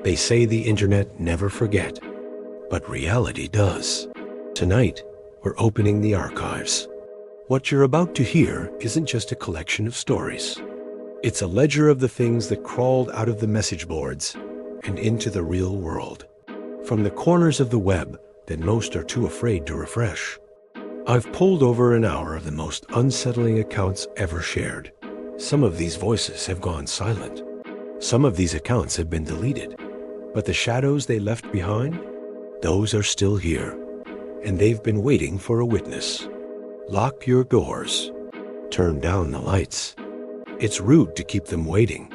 They say the internet never forget, but reality does. Tonight, we're opening the archives. What you're about to hear isn't just a collection of stories. It's a ledger of the things that crawled out of the message boards and into the real world. From the corners of the web that most are too afraid to refresh. I've pulled over an hour of the most unsettling accounts ever shared. Some of these voices have gone silent. Some of these accounts have been deleted. But the shadows they left behind, those are still here. And they've been waiting for a witness. Lock your doors. Turn down the lights. It's rude to keep them waiting.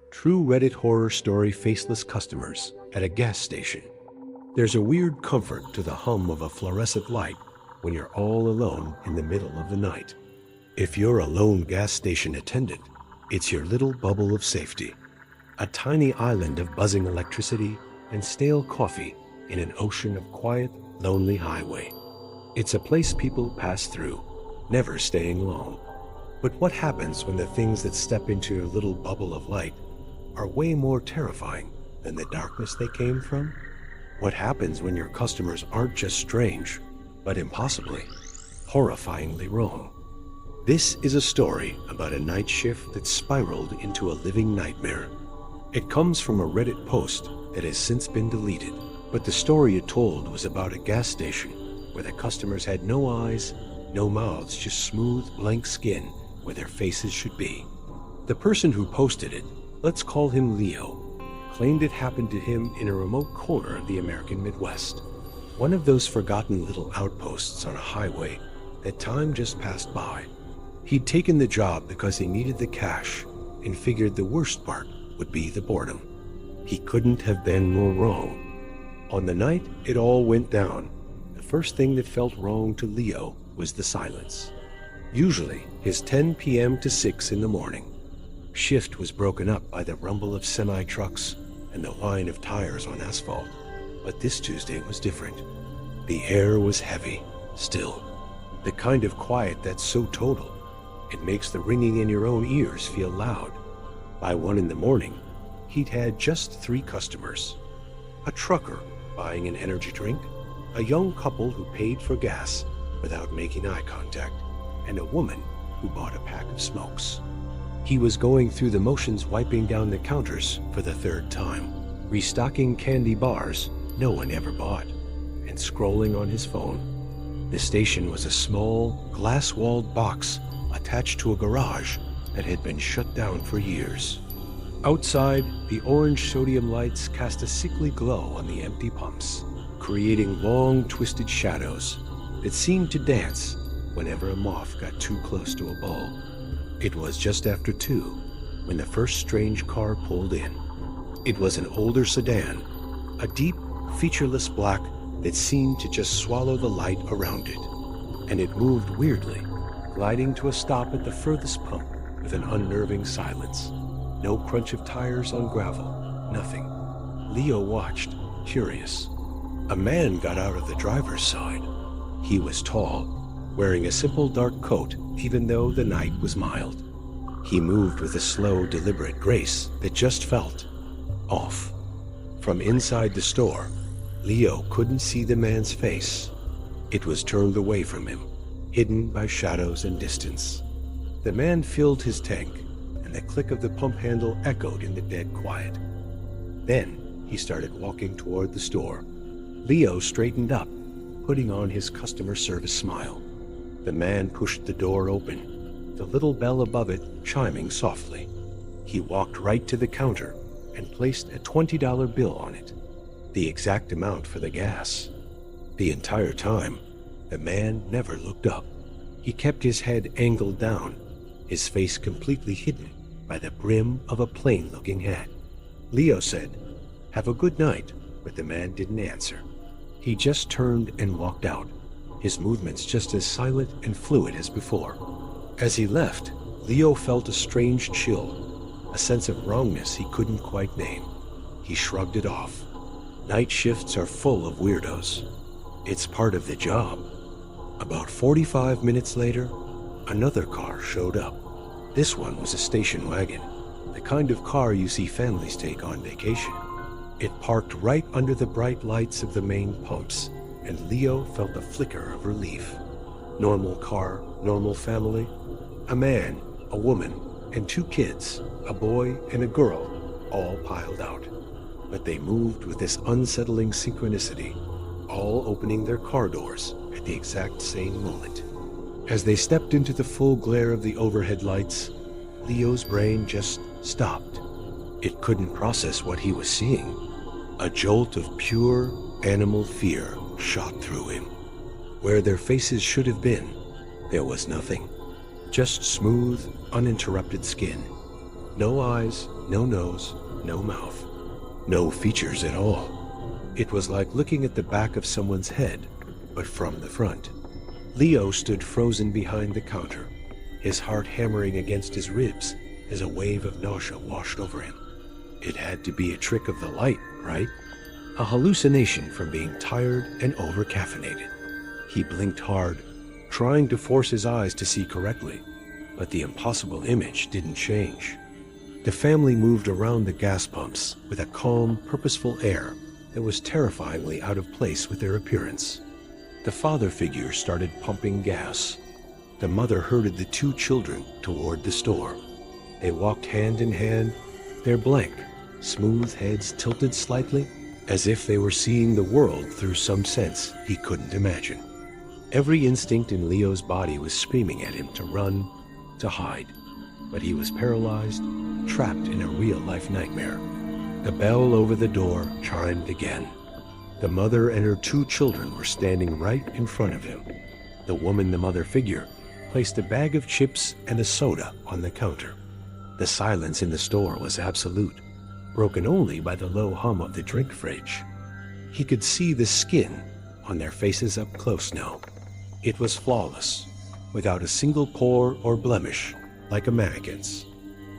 True Reddit horror story Faceless customers at a gas station. There's a weird comfort to the hum of a fluorescent light when you're all alone in the middle of the night. If you're a lone gas station attendant, it's your little bubble of safety. A tiny island of buzzing electricity and stale coffee in an ocean of quiet, lonely highway. It's a place people pass through, never staying long. But what happens when the things that step into your little bubble of light are way more terrifying than the darkness they came from? What happens when your customers aren't just strange, but impossibly, horrifyingly wrong? This is a story about a night shift that spiraled into a living nightmare. It comes from a Reddit post that has since been deleted, but the story it told was about a gas station where the customers had no eyes, no mouths, just smooth, blank skin where their faces should be. The person who posted it, let's call him Leo, claimed it happened to him in a remote corner of the American Midwest. One of those forgotten little outposts on a highway that time just passed by. He'd taken the job because he needed the cash and figured the worst part would be the boredom. He couldn't have been more wrong. On the night it all went down, the first thing that felt wrong to Leo was the silence. Usually his 10 p.m. to 6 in the morning. Shift was broken up by the rumble of semi-trucks and the whine of tires on asphalt. But this Tuesday was different. The air was heavy, still. The kind of quiet that's so total, it makes the ringing in your own ears feel loud. By 1 in the morning, he'd had just 3 customers. A trucker buying an energy drink, a young couple who paid for gas without making eye contact, and a woman who bought a pack of smokes. He was going through the motions wiping down the counters for the 3rd time, restocking candy bars no one ever bought, and scrolling on his phone. The station was a small, glass-walled box attached to a garage that had been shut down for years. Outside, the orange sodium lights cast a sickly glow on the empty pumps, creating long, twisted shadows that seemed to dance whenever a moth got too close to a bulb. It was just after 2 when the first strange car pulled in. It was an older sedan, a deep, featureless black that seemed to just swallow the light around it. And it moved weirdly, gliding to a stop at the furthest pump with an unnerving silence. No crunch of tires on gravel, nothing. Leo watched, curious. A man got out of the driver's side. He was tall, wearing a simple dark coat even though the night was mild. He moved with a slow, deliberate grace that just felt off. From inside the store, Leo couldn't see the man's face. It was turned away from him, hidden by shadows and distance. The man filled his tank, and the click of the pump handle echoed in the dead quiet. Then he started walking toward the store. Leo straightened up, putting on his customer service smile. The man pushed the door open, the little bell above it chiming softly. He walked right to the counter and placed a $20 bill on it, the exact amount for the gas. The entire time, the man never looked up. He kept his head angled down, his face completely hidden by the brim of a plain-looking hat. Leo said, "Have a good night," but the man didn't answer. He just turned and walked out, his movements just as silent and fluid as before. As he left, Leo felt a strange chill, a sense of wrongness he couldn't quite name. He shrugged it off. Night shifts are full of weirdos. It's part of the job. About 45 minutes later, another car showed up. This one was a station wagon, the kind of car you see families take on vacation. It parked right under the bright lights of the main pumps, and Leo felt a flicker of relief. Normal car, normal family. A man, a woman, and 2 kids, a boy and a girl, all piled out. But they moved with this unsettling synchronicity, all opening their car doors at the exact same moment. As they stepped into the full glare of the overhead lights, Leo's brain just stopped. It couldn't process what he was seeing. A jolt of pure animal fear shot through him. Where their faces should have been, there was nothing. Just smooth, uninterrupted skin. No eyes, no nose, no mouth. No features at all. It was like looking at the back of someone's head, but from the front. Leo stood frozen behind the counter, his heart hammering against his ribs as a wave of nausea washed over him. It had to be a trick of the light, right? A hallucination from being tired and over-caffeinated. He blinked hard, trying to force his eyes to see correctly, but the impossible image didn't change. The family moved around the gas pumps with a calm, purposeful air that was terrifyingly out of place with their appearance. The father figure started pumping gas. The mother herded the 2 children toward the store. They walked hand in hand, their blank, smooth heads tilted slightly, as if they were seeing the world through some sense he couldn't imagine. Every instinct in Leo's body was screaming at him to run, to hide, but he was paralyzed, trapped in a real-life nightmare. The bell over the door chimed again. The mother and her 2 children were standing right in front of him. The woman, the mother figure, placed a bag of chips and a soda on the counter. The silence in the store was absolute, broken only by the low hum of the drink fridge. He could see the skin on their faces up close now. It was flawless, without a single pore or blemish, like a mannequin's.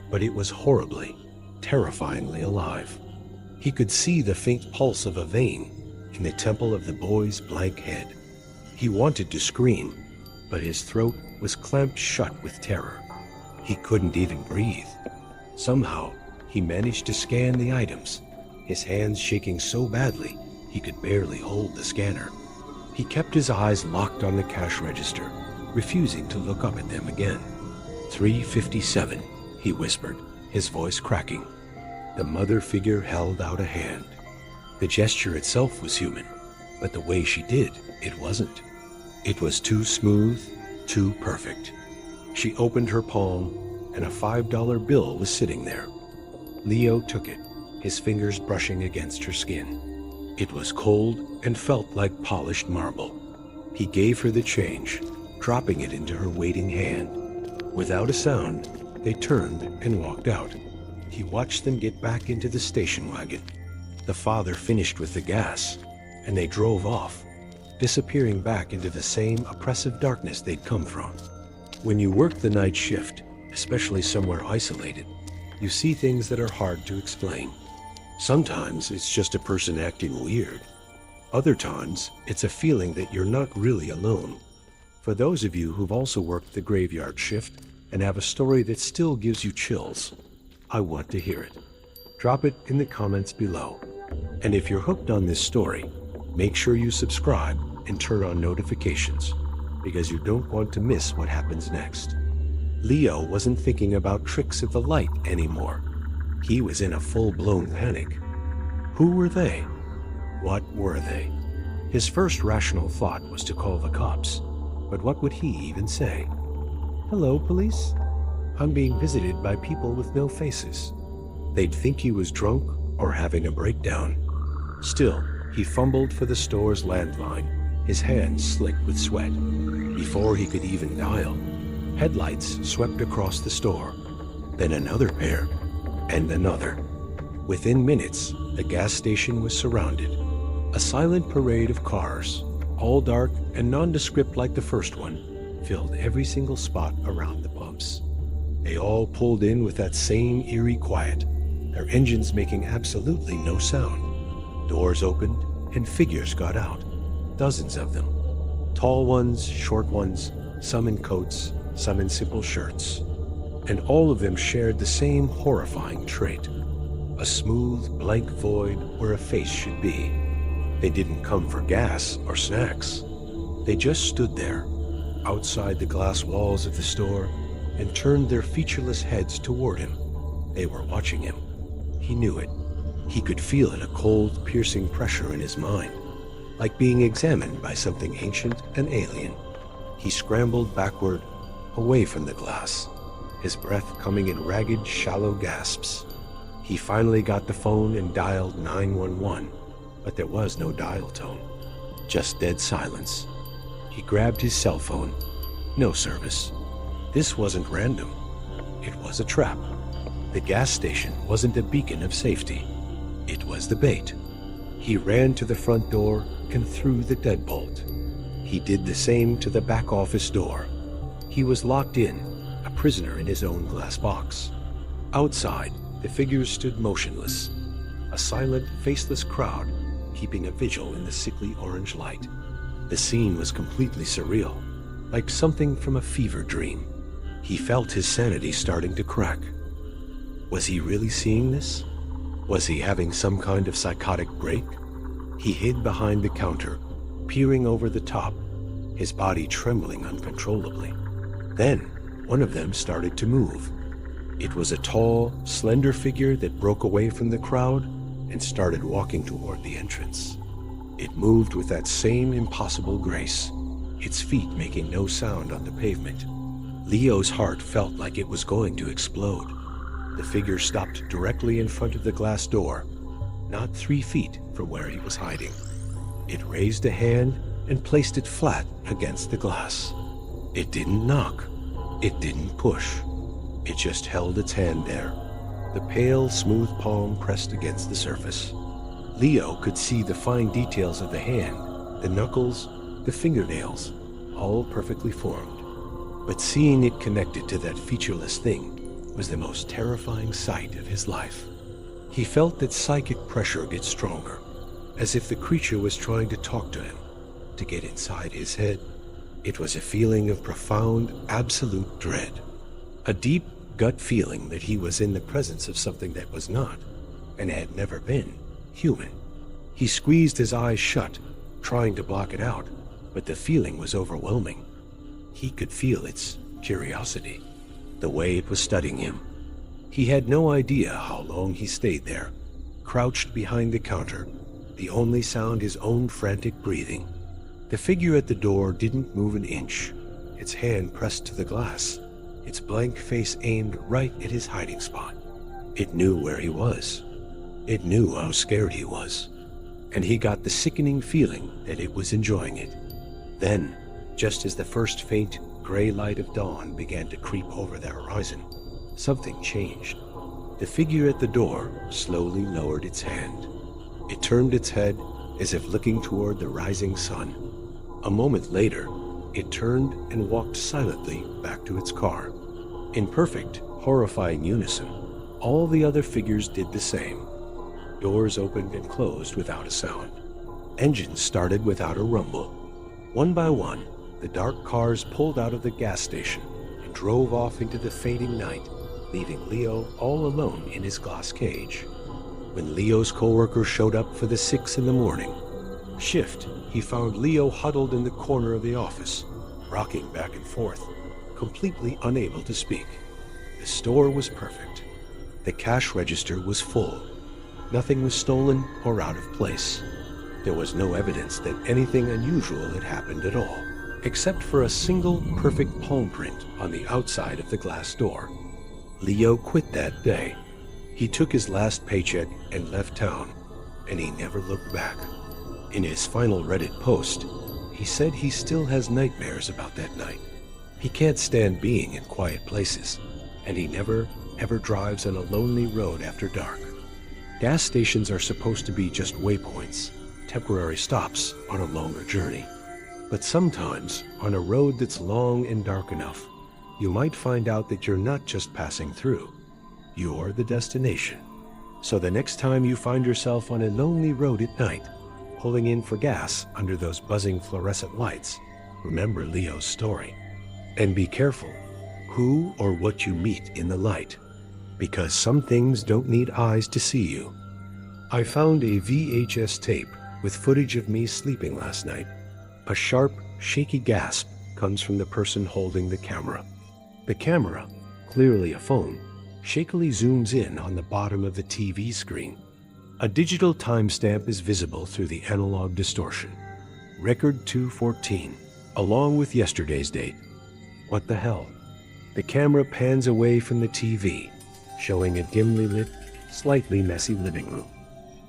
But it was horribly, terrifyingly alive. He could see the faint pulse of a vein in the temple of the boy's blank head. He wanted to scream, but his throat was clamped shut with terror. He couldn't even breathe. Somehow, he managed to scan the items, his hands shaking so badly he could barely hold the scanner. He kept his eyes locked on the cash register, refusing to look up at them again. $3.57, he whispered, his voice cracking. The mother figure held out a hand. The gesture itself was human, but the way she did, it wasn't. It was too smooth, too perfect. She opened her palm, and a $5 bill was sitting there. Leo took it, his fingers brushing against her skin. It was cold and felt like polished marble. He gave her the change, dropping it into her waiting hand. Without a sound, they turned and walked out. He watched them get back into the station wagon. The father finished with the gas, and they drove off, disappearing back into the same oppressive darkness they'd come from. When you work the night shift, especially somewhere isolated, you see things that are hard to explain. Sometimes it's just a person acting weird. Other times, it's a feeling that you're not really alone. For those of you who've also worked the graveyard shift and have a story that still gives you chills, I want to hear it. Drop it in the comments below. And if you're hooked on this story, make sure you subscribe and turn on notifications, because you don't want to miss what happens next. Leo wasn't thinking about tricks of the light anymore. He was in a full-blown panic. Who were they? What were they? His first rational thought was to call the cops, but what would he even say? Hello, police? I'm being visited by people with no faces. They'd think he was drunk or having a breakdown. Still, he fumbled for the store's landline, his hands slick with sweat. Before he could even dial, headlights swept across the store, then another pair, and another. Within minutes, the gas station was surrounded. A silent parade of cars, all dark and nondescript like the first one, filled every single spot around the pumps. They all pulled in with that same eerie quiet, their engines making absolutely no sound. Doors opened and figures got out, dozens of them. Tall ones, short ones, some in coats, some in simple shirts. and all of them shared the same horrifying trait: a smooth, blank void where a face should be. They didn't come for gas or snacks. They just stood there, outside the glass walls of the store, and turned their featureless heads toward him. They were watching him. He knew it. He could feel it, a cold, piercing pressure in his mind, like being examined by something ancient and alien. He scrambled backward, away from the glass, his breath coming in ragged, shallow gasps. He finally got the phone and dialed 911, but there was no dial tone, just dead silence. He grabbed his cell phone. No service. This wasn't random. It was a trap. The gas station wasn't a beacon of safety. It was the bait. He ran to the front door and threw the deadbolt. He did the same to the back office door. He was locked in, a prisoner in his own glass box. Outside, the figures stood motionless, a silent, faceless crowd keeping a vigil in the sickly orange light. The scene was completely surreal, like something from a fever dream. He felt his sanity starting to crack. Was he really seeing this? Was he having some kind of psychotic break? He hid behind the counter, peering over the top, his body trembling uncontrollably. Then, one of them started to move. It was a tall, slender figure that broke away from the crowd and started walking toward the entrance. It moved with that same impossible grace, its feet making no sound on the pavement. Leo's heart felt like it was going to explode. The figure stopped directly in front of the glass door, not 3 feet from where he was hiding. It raised a hand and placed it flat against the glass. It didn't knock. It didn't push. It just held its hand there, the pale, smooth palm pressed against the surface. Leo could see the fine details of the hand, the knuckles, the fingernails, all perfectly formed. But seeing it connected to that featureless thing was the most terrifying sight of his life. He felt that psychic pressure get stronger, as if the creature was trying to talk to him, to get inside his head. It was a feeling of profound, absolute dread. A deep gut feeling that he was in the presence of something that was not, and had never been, human. He squeezed his eyes shut, trying to block it out, but the feeling was overwhelming. He could feel its curiosity, the way it was studying him. He had no idea how long he stayed there, crouched behind the counter, the only sound his own frantic breathing. The figure at the door didn't move an inch, its hand pressed to the glass, its blank face aimed right at his hiding spot. It knew where he was. It knew how scared he was, and he got the sickening feeling that it was enjoying it. Then, just as the first faint, gray light of dawn began to creep over the horizon, something changed. The figure at the door slowly lowered its hand. It turned its head as if looking toward the rising sun. A moment later, it turned and walked silently back to its car. In perfect, horrifying unison, all the other figures did the same. Doors opened and closed without a sound. Engines started without a rumble. One by one, the dark cars pulled out of the gas station and drove off into the fading night, leaving Leo all alone in his glass cage. When Leo's coworker showed up for the 6 in the morning shift, he found Leo huddled in the corner of the office, rocking back and forth, completely unable to speak. The store was perfect. The cash register was full. Nothing was stolen or out of place. There was no evidence that anything unusual had happened at all, except for a single perfect palm print on the outside of the glass door. Leo quit that day. He took his last paycheck and left town, and he never looked back. In his final Reddit post, he said he still has nightmares about that night. He can't stand being in quiet places, and he never, ever drives on a lonely road after dark. Gas stations are supposed to be just waypoints, temporary stops on a longer journey. But sometimes, on a road that's long and dark enough, you might find out that you're not just passing through. You're the destination. So the next time you find yourself on a lonely road at night, pulling in for gas under those buzzing fluorescent lights, remember Leo's story. And be careful. who or what you meet in the light, because some things don't need eyes to see you. I found a VHS tape with footage of me sleeping last night. A sharp, shaky gasp comes from the person holding the camera. The camera, clearly a phone, shakily zooms in on the bottom of the TV screen. A digital timestamp is visible through the analog distortion. Record 214, along with yesterday's date. What the hell? The camera pans away from the TV, showing a dimly lit, slightly messy living room.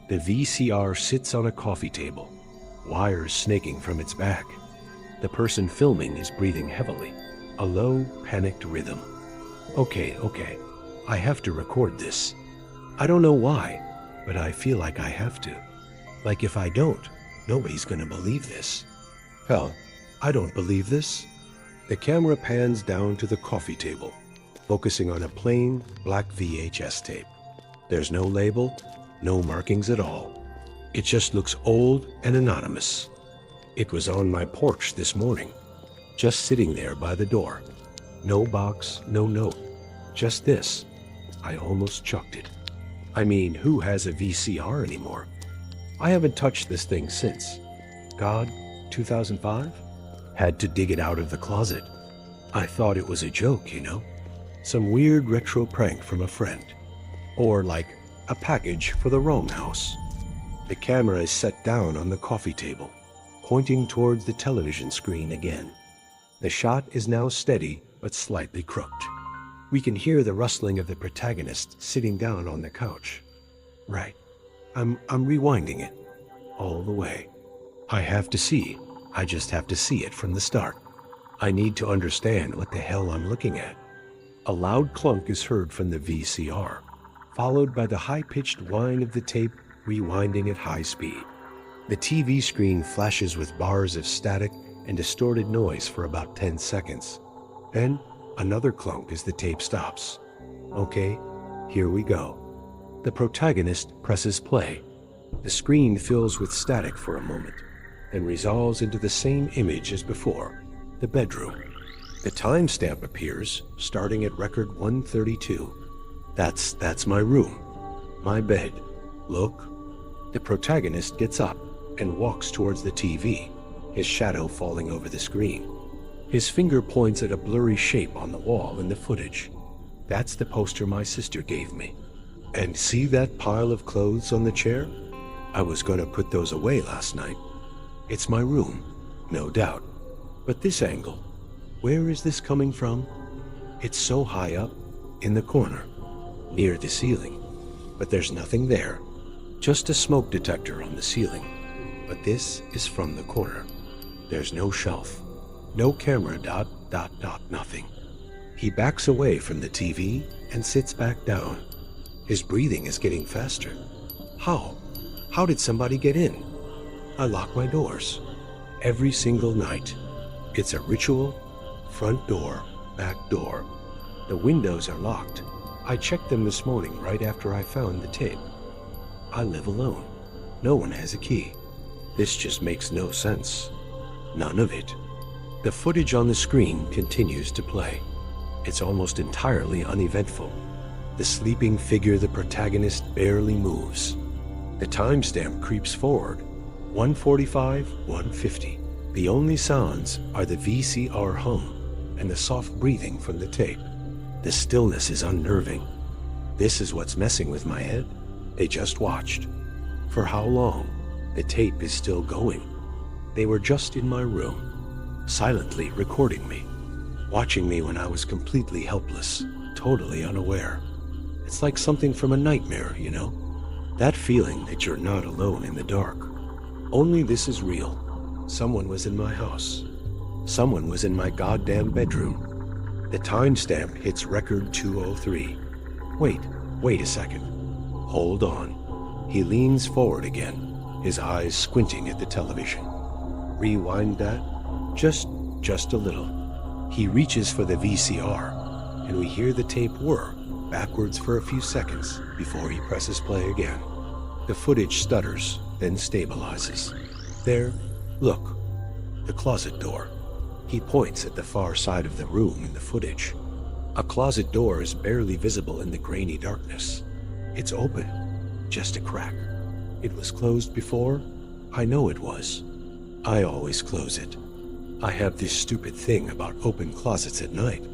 The VCR sits on a coffee table, wires snaking from its back. The person filming is breathing heavily, a low, panicked rhythm. Okay, I have to record this. I don't know why, but I feel like I have to. Like if I don't, nobody's gonna believe this. Hell, I don't believe this. The camera pans down to the coffee table, focusing on a plain, black VHS tape. There's no label, no markings at all. It just looks old and anonymous. It was on my porch this morning, just sitting there by the door. No box, no note, just this. I almost chucked it. I mean, who has a VCR anymore? I haven't touched this thing since. God, 2005? Had to dig it out of the closet. I thought it was a joke, you know? Some weird retro prank from a friend. Or like a package for the wrong house. The camera is set down on the coffee table, pointing towards the television screen again. The shot is now steady but slightly crooked. We can hear the rustling of the protagonist sitting down on the couch. Right. I'm rewinding it all the way. I just have to see it from the start. I need to understand what the hell I'm looking at. A loud clunk is heard from the VCR, followed by the high-pitched whine of the tape rewinding at high speed. The TV screen flashes with bars of static and distorted noise for about 10 seconds. Then, another clunk as the tape stops. Okay, here we go. The protagonist presses play. The screen fills with static for a moment, then resolves into the same image as before, the bedroom. The timestamp appears, starting at record 132. That's my room. My bed. Look. The protagonist gets up and walks towards the TV, his shadow falling over the screen. His finger points at a blurry shape on the wall in the footage. That's the poster my sister gave me. And see that pile of clothes on the chair? I was gonna put those away last night. It's my room, no doubt. But this angle, where is this coming from? It's so high up, in the corner, near the ceiling. But there's nothing there, just a smoke detector on the ceiling. But this is from the corner. There's no shelf, no camera, nothing. He backs away from the TV and sits back down. His breathing is getting faster. How? How did somebody get in? I lock my doors. Every single night. It's a ritual. Front door, back door. The windows are locked. I checked them this morning right after I found the tape. I live alone. No one has a key. This just makes no sense. None of it. The footage on the screen continues to play. It's almost entirely uneventful. The sleeping figure, the protagonist, barely moves. The timestamp creeps forward. 145, 150. The only sounds are the VCR hum and the soft breathing from the tape. The stillness is unnerving. This is what's messing with my head. They just watched. For how long? The tape is still going. They were just in my room, silently recording me, watching me when I was completely helpless, totally unaware. It's like something from a nightmare, you know? That feeling that you're not alone in the dark. Only this is real. Someone was in my house. Someone was in my goddamn bedroom. The timestamp hits record 203. Wait a second. Hold on. He leans forward again, his eyes squinting at the television. Rewind that. Just a little. He reaches for the VCR, and we hear the tape whir backwards for a few seconds before he presses play again. The footage stutters, then stabilizes. There, look, the closet door. He points at the far side of the room in the footage. A closet door is barely visible in the grainy darkness. It's open, just a crack. It was closed before? I know it was. I always close it. I have this stupid thing about open closets at night.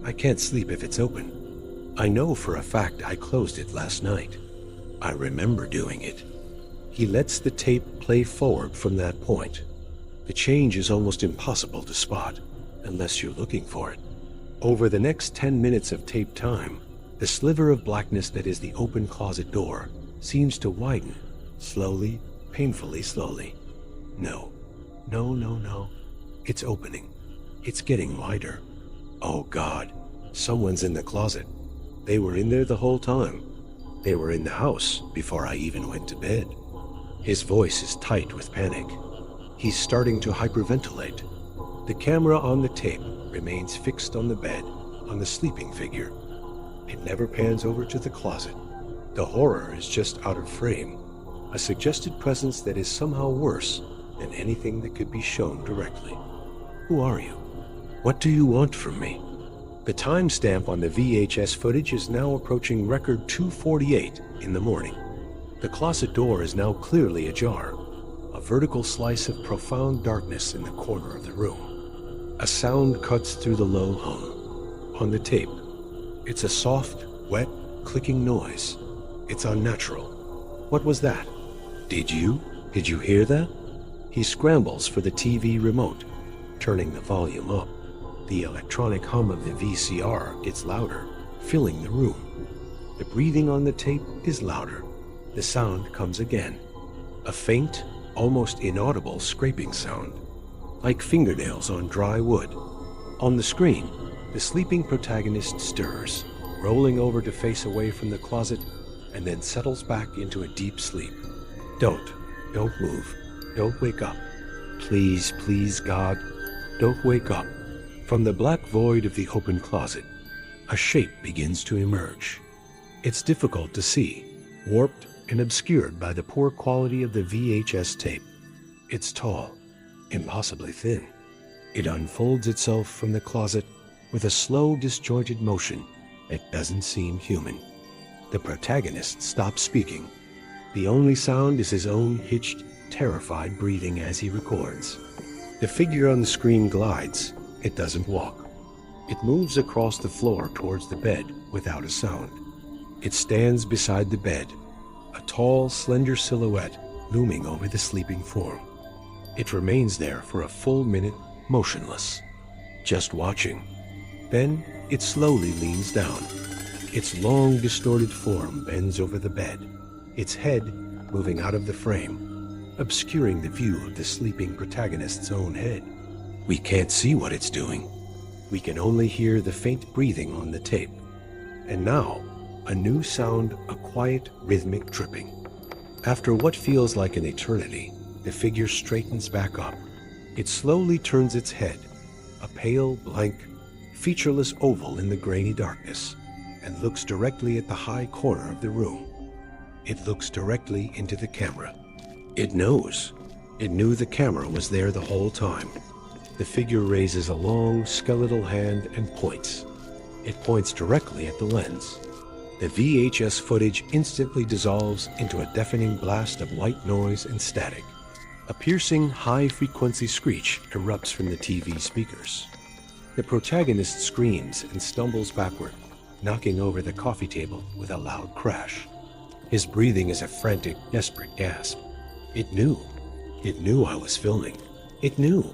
I can't sleep if it's open. I know for a fact I closed it last night. I remember doing it. He lets the tape play forward from that point. The change is almost impossible to spot, unless you're looking for it. Over the next 10 minutes of tape time, the sliver of blackness that is the open closet door seems to widen, slowly, painfully slowly. No. It's opening. It's getting wider. Oh God, someone's in the closet. They were in there the whole time. They were in the house before I even went to bed. His voice is tight with panic. He's starting to hyperventilate. The camera on the tape remains fixed on the bed, on the sleeping figure. It never pans over to the closet. The horror is just out of frame, a suggested presence that is somehow worse than anything that could be shown directly. Who are you? What do you want from me? The timestamp on the VHS footage is now approaching record 2:48 in the morning. The closet door is now clearly ajar, a vertical slice of profound darkness in the corner of the room. A sound cuts through the low hum. On the tape, it's a soft, wet, clicking noise. It's unnatural. What was that? Did you hear that? He scrambles for the TV remote, turning the volume up. The electronic hum of the VCR gets louder, filling the room. The breathing on the tape is louder. The sound comes again. A faint, almost inaudible scraping sound, like fingernails on dry wood. On the screen, the sleeping protagonist stirs, rolling over to face away from the closet, and then settles back into a deep sleep. Don't move. Don't wake up. Please, God, don't wake up. From the black void of the open closet, a shape begins to emerge. It's difficult to see, warped and obscured by the poor quality of the VHS tape. It's tall, impossibly thin. It unfolds itself from the closet with a slow, disjointed motion that doesn't seem human. The protagonist stops speaking. The only sound is his own hitched, terrified breathing as he records. The figure on the screen glides. It doesn't walk. It moves across the floor towards the bed without a sound. It stands beside the bed, a tall, slender silhouette looming over the sleeping form. It remains there for a full minute, motionless, just watching. Then it slowly leans down. Its long, distorted form bends over the bed, its head moving out of the frame, obscuring the view of the sleeping protagonist's own head. We can't see what it's doing. We can only hear the faint breathing on the tape. And now, a new sound, a quiet, rhythmic dripping. After what feels like an eternity, the figure straightens back up. It slowly turns its head, a pale, blank, featureless oval in the grainy darkness, and looks directly at the high corner of the room. It looks directly into the camera. It knows. It knew the camera was there the whole time. The figure raises a long, skeletal hand and points. It points directly at the lens. The VHS footage instantly dissolves into a deafening blast of white noise and static. A piercing, high-frequency screech erupts from the TV speakers. The protagonist screams and stumbles backward, knocking over the coffee table with a loud crash. His breathing is a frantic, desperate gasp. It knew. It knew I was filming. It knew.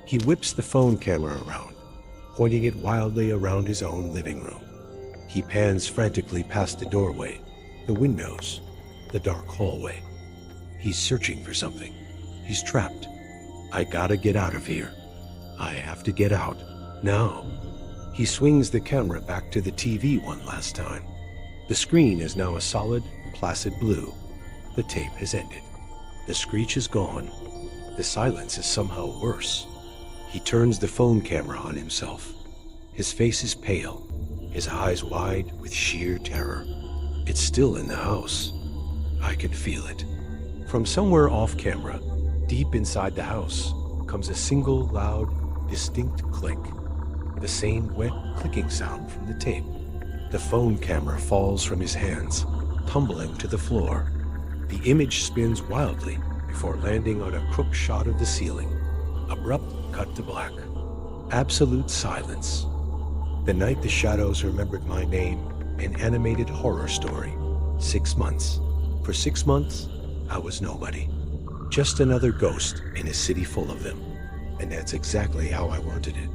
He whips the phone camera around, pointing it wildly around his own living room. He pans frantically past the doorway, the windows, the dark hallway. He's searching for something. He's trapped. I gotta get out of here. I have to get out. Now. He swings the camera back to the TV one last time. The screen is now a solid, placid blue. The tape has ended. The screech is gone. The silence is somehow worse. He turns the phone camera on himself. His face is pale, his eyes wide with sheer terror. It's still in the house. I can feel it. From somewhere off camera, deep inside the house, comes a single loud, distinct click. The same wet clicking sound from the tape. The phone camera falls from his hands, tumbling to the floor. The image spins wildly before landing on a crook shot of the ceiling. Abrupt cut to black. Absolute silence. The night the shadows remembered my name, an animated horror story. 6 months. For 6 months, I was nobody. Just another ghost in a city full of them. And that's exactly how I wanted it.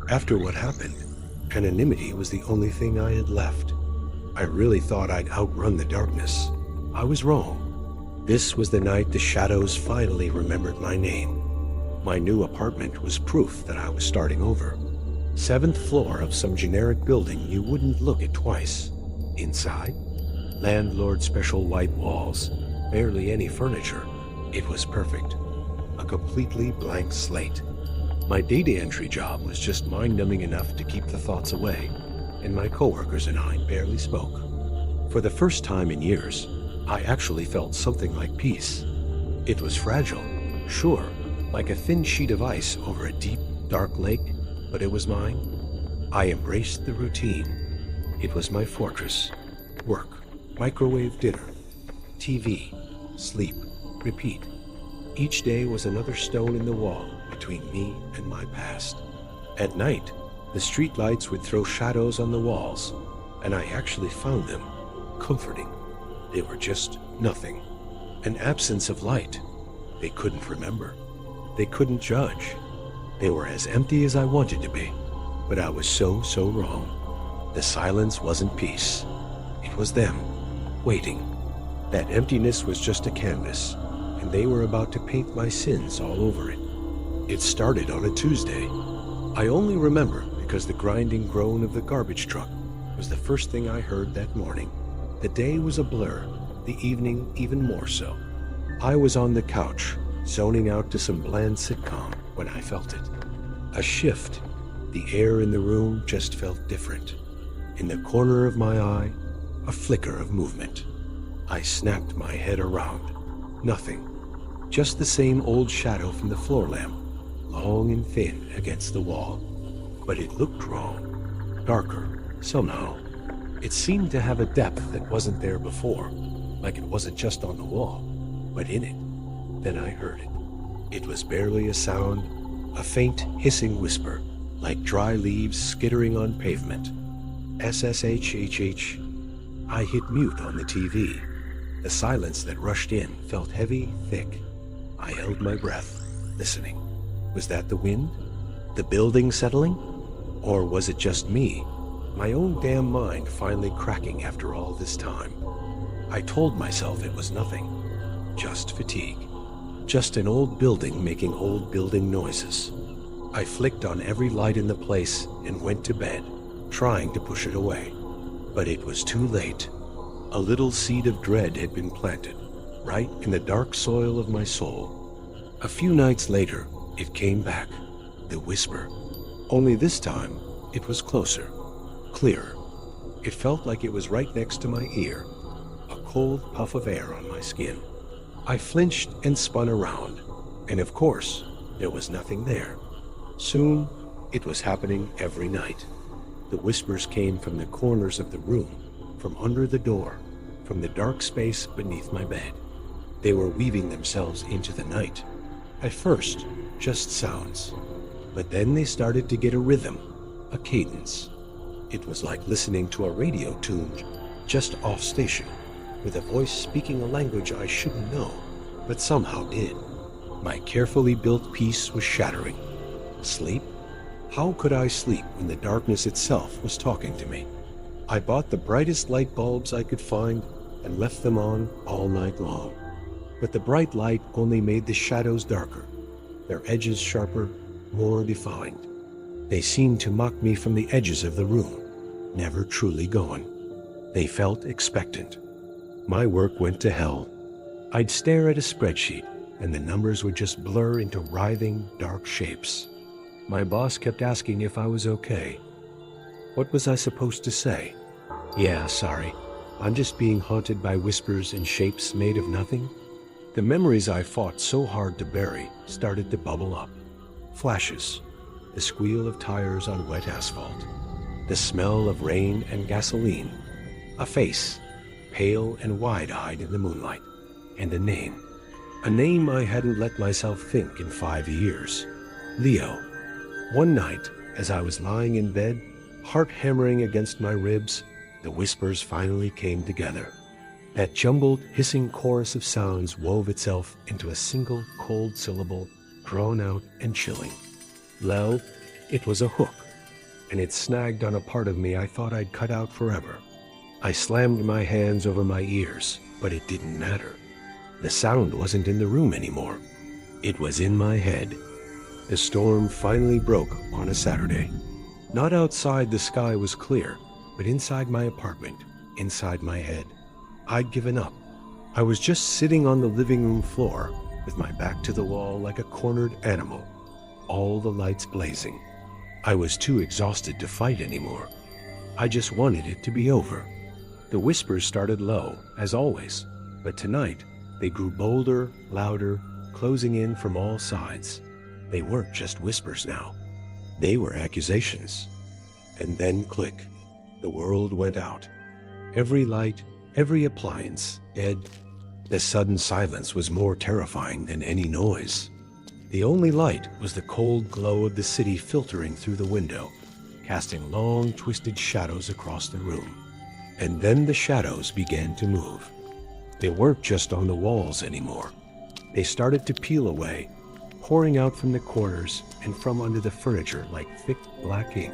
After what happened, anonymity was the only thing I had left. I really thought I'd outrun the darkness. I was wrong. This was the night the shadows finally remembered my name. My new apartment was proof that I was starting over. 7th floor of some generic building you wouldn't look at twice. Inside, landlord special white walls, barely any furniture. It was perfect. A completely blank slate. My data entry job was just mind-numbing enough to keep the thoughts away, and my coworkers and I barely spoke. For the first time in years, I actually felt something like peace. It was fragile, sure, like a thin sheet of ice over a deep, dark lake, but it was mine. I embraced the routine. It was my fortress. Work, microwave dinner, TV, sleep, repeat. Each day was another stone in the wall between me and my past. At night, the street lights would throw shadows on the walls, and I actually found them comforting. They were just nothing. An absence of light. They couldn't remember. They couldn't judge. They were as empty as I wanted to be, but I was so wrong. The silence wasn't peace. It was them, waiting. That emptiness was just a canvas, and they were about to paint my sins all over it. It started on a Tuesday. I only remember because the grinding groan of the garbage truck was the first thing I heard that morning. The day was a blur, the evening even more so. I was on the couch, zoning out to some bland sitcom when I felt it. A shift. The air in the room just felt different. In the corner of my eye, a flicker of movement. I snapped my head around. Nothing. Just the same old shadow from the floor lamp, long and thin against the wall. But it looked wrong. Darker, somehow. It seemed to have a depth that wasn't there before, like it wasn't just on the wall, but in it. Then I heard it. It was barely a sound, a faint hissing whisper, like dry leaves skittering on pavement. SSHHH. I hit mute on the TV. The silence that rushed in felt heavy, thick. I held my breath, listening. Was that the wind? The building settling? Or was it just me? My own damn mind finally cracking after all this time. I told myself it was nothing. Just fatigue. Just an old building making old building noises. I flicked on every light in the place and went to bed, trying to push it away. But it was too late. A little seed of dread had been planted, right in the dark soil of my soul. A few nights later, it came back, the whisper. Only this time, it was closer, clearer. It felt like it was right next to my ear, a cold puff of air on my skin. I flinched and spun around, and of course, there was nothing there. Soon, it was happening every night. The whispers came from the corners of the room, from under the door, from the dark space beneath my bed. They were weaving themselves into the night. At first, just sounds. But then they started to get a rhythm, a cadence. It was like listening to a radio tune just off station, with a voice speaking a language I shouldn't know, but somehow did. My carefully built peace was shattering. Sleep? How could I sleep when the darkness itself was talking to me? I bought the brightest light bulbs I could find and left them on all night long. But the bright light only made the shadows darker, their edges sharper, more defined. They seemed to mock me from the edges of the room, never truly gone. They felt expectant. My work went to hell. I'd stare at a spreadsheet, and the numbers would just blur into writhing, dark shapes. My boss kept asking if I was okay. What was I supposed to say? Yeah, sorry. I'm just being haunted by whispers and shapes made of nothing. The memories I fought so hard to bury started to bubble up. Flashes. the squeal of tires on wet asphalt, the smell of rain and gasoline, a face, pale and wide-eyed in the moonlight, and a name I hadn't let myself think in 5 years. Leo. One night, as I was lying in bed, heart hammering against my ribs, the whispers finally came together. That jumbled, hissing chorus of sounds wove itself into a single cold syllable, drawn out and chilling. Lel, it was a hook, and it snagged on a part of me I thought I'd cut out forever. I slammed my hands over my ears, but it didn't matter. The sound wasn't in the room anymore. It was in my head. The storm finally broke on a Saturday. Not outside the sky was clear, but inside my apartment, inside my head. I'd given up. I was just sitting on the living room floor, with my back to the wall like a cornered animal, all the lights blazing. I was too exhausted to fight anymore. I just wanted it to be over. The whispers started low, as always, but tonight they grew bolder, louder, closing in from all sides. They weren't just whispers now. They were accusations. And then click, the world went out. Every light, every appliance, dead. The sudden silence was more terrifying than any noise. The only light was the cold glow of the city filtering through the window, casting long, twisted shadows across the room. And then the shadows began to move. They weren't just on the walls anymore. They started to peel away, pouring out from the corners and from under the furniture like thick black ink.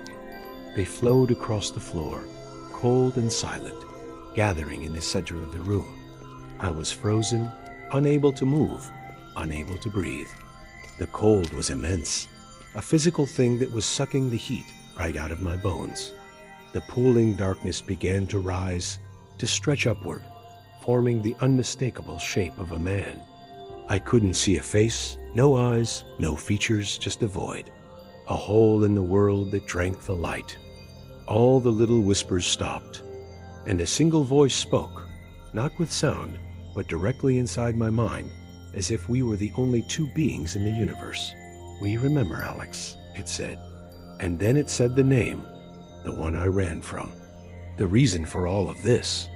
They flowed across the floor, cold and silent, gathering in the center of the room. I was frozen, unable to move, unable to breathe. The cold was immense, a physical thing that was sucking the heat right out of my bones. The pooling darkness began to rise, to stretch upward, forming the unmistakable shape of a man. I couldn't see a face, no eyes, no features, just a void, a hole in the world that drank the light. All the little whispers stopped, and a single voice spoke, not with sound, but directly inside my mind, as if we were the only two beings in the universe. "We remember, Alex," it said. And then it said the name, the one I ran from. The reason for all of this.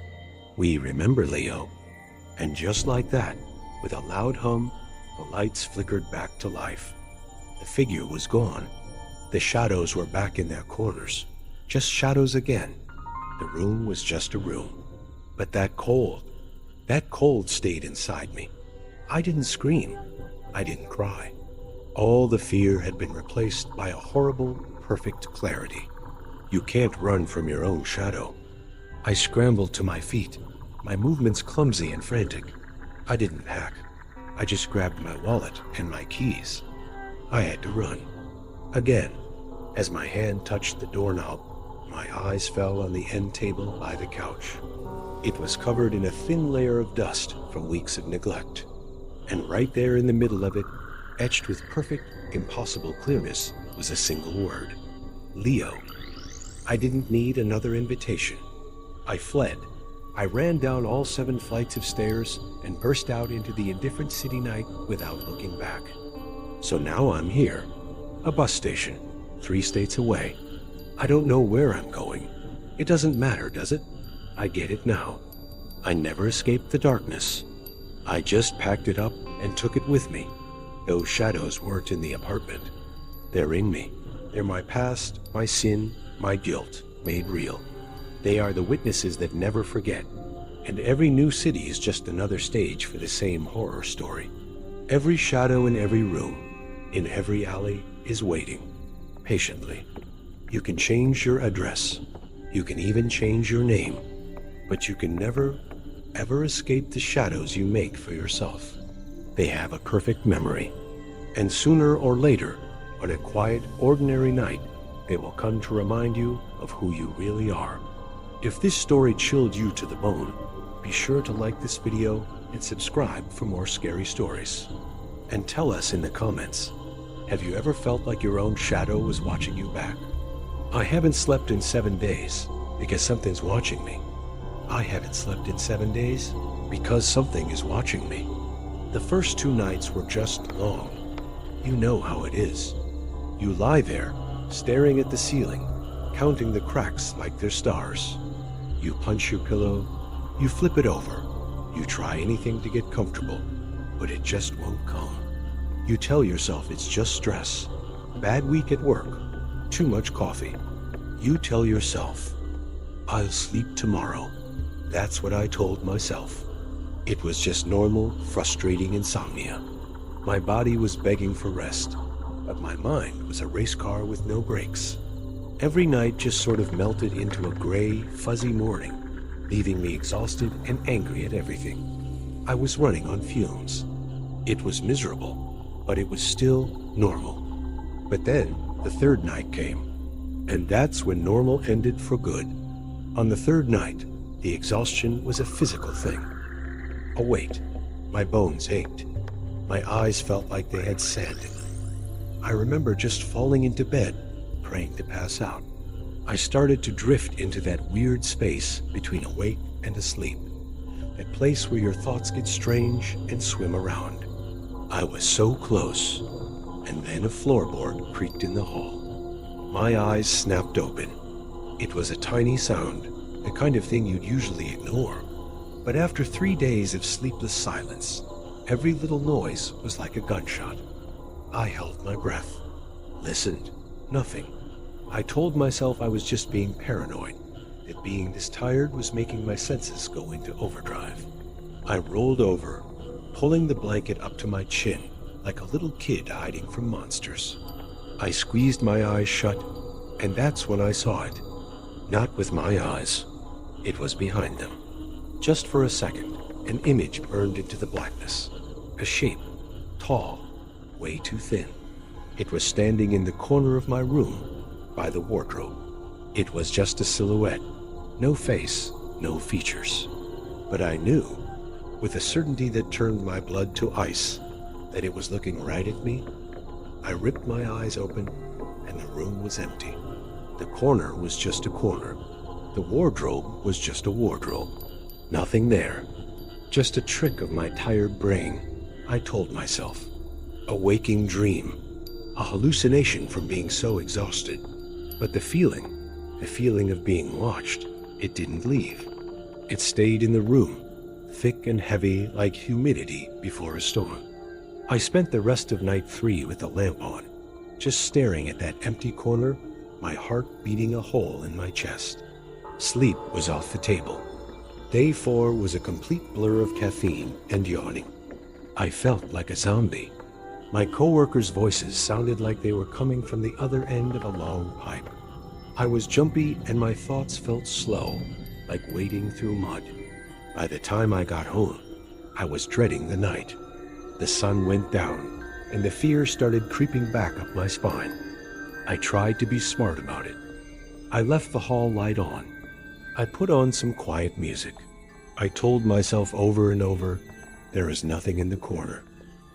"We remember, Leo." And just like that, with a loud hum, the lights flickered back to life. The figure was gone. The shadows were back in their corners. Just shadows again. The room was just a room. But that cold stayed inside me. I didn't scream. I didn't cry. All the fear had been replaced by a horrible, perfect clarity. You can't run from your own shadow. I scrambled to my feet, my movements clumsy and frantic. I didn't hack. I just grabbed my wallet and my keys. I had to run. Again, as my hand touched the doorknob, my eyes fell on the end table by the couch. It was covered in a thin layer of dust from weeks of neglect. And right there in the middle of it, etched with perfect, impossible clearness, was a single word. Leo. I didn't need another invitation. I fled. I ran down all 7 flights of stairs and burst out into the indifferent city night without looking back. So now I'm here. A bus station, 3 states away. I don't know where I'm going. It doesn't matter, does it? I get it now. I never escaped the darkness. I just packed it up and took it with me. Those shadows weren't in the apartment. They're in me. They're my past, my sin, my guilt, made real. They are the witnesses that never forget. And every new city is just another stage for the same horror story. Every shadow in every room, in every alley, is waiting, patiently. You can change your address. You can even change your name. But you can never, ever escape the shadows you make for yourself. They have a perfect memory. And sooner or later, on a quiet, ordinary night, they will come to remind you of who you really are. If this story chilled you to the bone, be sure to like this video and subscribe for more scary stories. And tell us in the comments, have you ever felt like your own shadow was watching you back? I haven't slept in 7 days because something's watching me. I haven't slept in 7 days because something is watching me. The first 2 nights were just long. You know how it is. You lie there, staring at the ceiling, counting the cracks like they're stars. You punch your pillow, you flip it over, you try anything to get comfortable, but it just won't come. You tell yourself it's just stress, bad week at work, too much coffee. You tell yourself, I'll sleep tomorrow. That's what I told myself. It was just normal, frustrating insomnia. My body was begging for rest, but my mind was a race car with no brakes. Every night just sort of melted into a gray, fuzzy morning, leaving me exhausted and angry at everything. I was running on fumes. It was miserable, but it was still normal. But then the third night came, and that's when normal ended for good. On the third night, the exhaustion was a physical thing. A weight. My bones ached. My eyes felt like they had sand in them. I remember just falling into bed, praying to pass out. I started to drift into that weird space between awake and asleep. That place where your thoughts get strange and swim around. I was so close, and then a floorboard creaked in the hall. My eyes snapped open. It was a tiny sound, the kind of thing you'd usually ignore. But after 3 days of sleepless silence, every little noise was like a gunshot. I held my breath, listened, nothing. I told myself I was just being paranoid, that being this tired was making my senses go into overdrive. I rolled over, pulling the blanket up to my chin, like a little kid hiding from monsters. I squeezed my eyes shut, and that's when I saw it. Not with my eyes. It was behind them. Just for a second, an image burned into the blackness. A shape, tall, way too thin. It was standing in the corner of my room, by the wardrobe. It was just a silhouette, no face, no features. But I knew, with a certainty that turned my blood to ice, that it was looking right at me. I ripped my eyes open, and the room was empty. The corner was just a corner. The wardrobe was just a wardrobe. Nothing there. Just a trick of my tired brain, I told myself. A waking dream. A hallucination from being so exhausted. But the feeling of being watched, it didn't leave. It stayed in the room, thick and heavy like humidity before a storm. I spent the rest of night 3 with the lamp on, just staring at that empty corner, my heart beating a hole in my chest. Sleep was off the table. Day 4 was a complete blur of caffeine and yawning. I felt like a zombie. My coworkers' voices sounded like they were coming from the other end of a long pipe. I was jumpy and my thoughts felt slow, like wading through mud. By the time I got home, I was dreading the night. The sun went down, and the fear started creeping back up my spine. I tried to be smart about it. I left the hall light on. I put on some quiet music. I told myself over and over, there is nothing in the corner.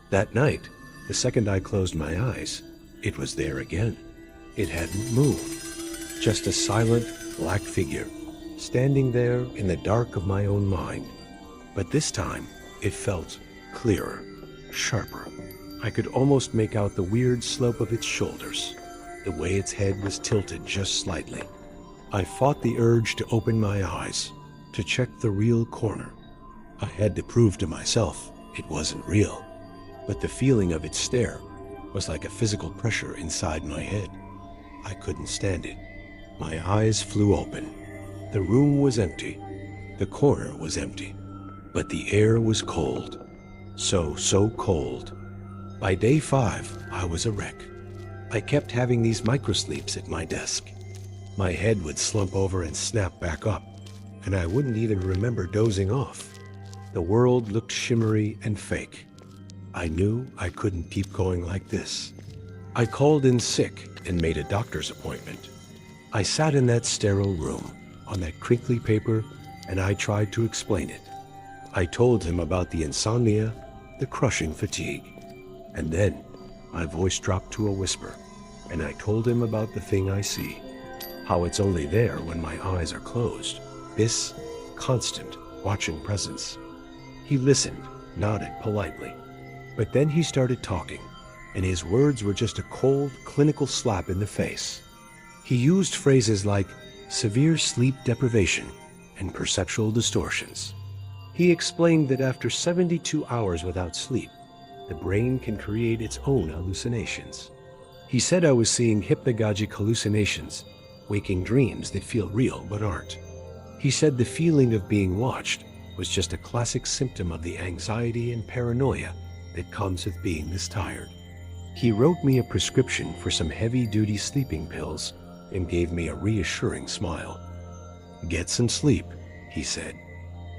That night, the second I closed my eyes, it was there again. It hadn't moved. Just a silent, black figure, standing there in the dark of my own mind. But this time, it felt clearer, sharper. I could almost make out the weird slope of its shoulders, the way its head was tilted just slightly. I fought the urge to open my eyes, to check the real corner. I had to prove to myself it wasn't real, but the feeling of its stare was like a physical pressure inside my head. I couldn't stand it. My eyes flew open. The room was empty. The corner was empty. But the air was cold. So cold. By day 5, I was a wreck. I kept having these microsleeps at my desk. My head would slump over and snap back up, and I wouldn't even remember dozing off. The world looked shimmery and fake. I knew I couldn't keep going like this. I called in sick and made a doctor's appointment. I sat in that sterile room, on that crinkly paper, and I tried to explain it. I told him about the insomnia, the crushing fatigue. And then, my voice dropped to a whisper, and I told him about the thing I see. How it's only there when my eyes are closed. This constant, watching presence. He listened, nodded politely. But then he started talking, and his words were just a cold, clinical slap in the face. He used phrases like severe sleep deprivation and perceptual distortions. He explained that after 72 hours without sleep, the brain can create its own hallucinations. He said I was seeing hypnagogic hallucinations, waking dreams that feel real but aren't. He said the feeling of being watched was just a classic symptom of the anxiety and paranoia that comes with being this tired. He wrote me a prescription for some heavy-duty sleeping pills and gave me a reassuring smile. "Get some sleep," he said.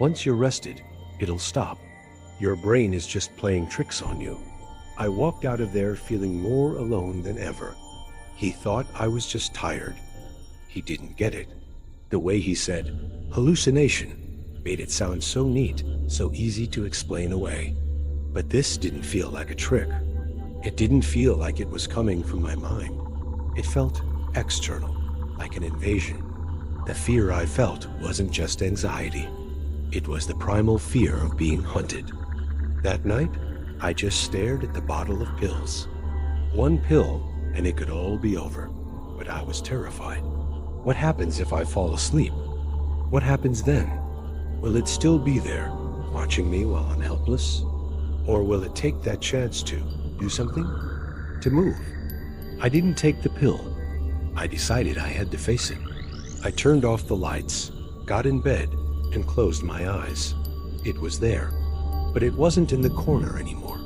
"Once you're rested, it'll stop. Your brain is just playing tricks on you." I walked out of there feeling more alone than ever. He thought I was just tired. He didn't get it. The way he said hallucination made it sound so neat, so easy to explain away. But this didn't feel like a trick. It didn't feel like it was coming from my mind. It felt external, like an invasion. The fear I felt wasn't just anxiety. It was the primal fear of being hunted. That night, I just stared at the bottle of pills. One pill, and it could all be over. But I was terrified. What happens if I fall asleep? What happens then? Will it still be there, watching me while I'm helpless? Or will it take that chance to do something? To move? I didn't take the pill. I decided I had to face it. I turned off the lights, got in bed, and closed my eyes. It was there, but it wasn't in the corner anymore.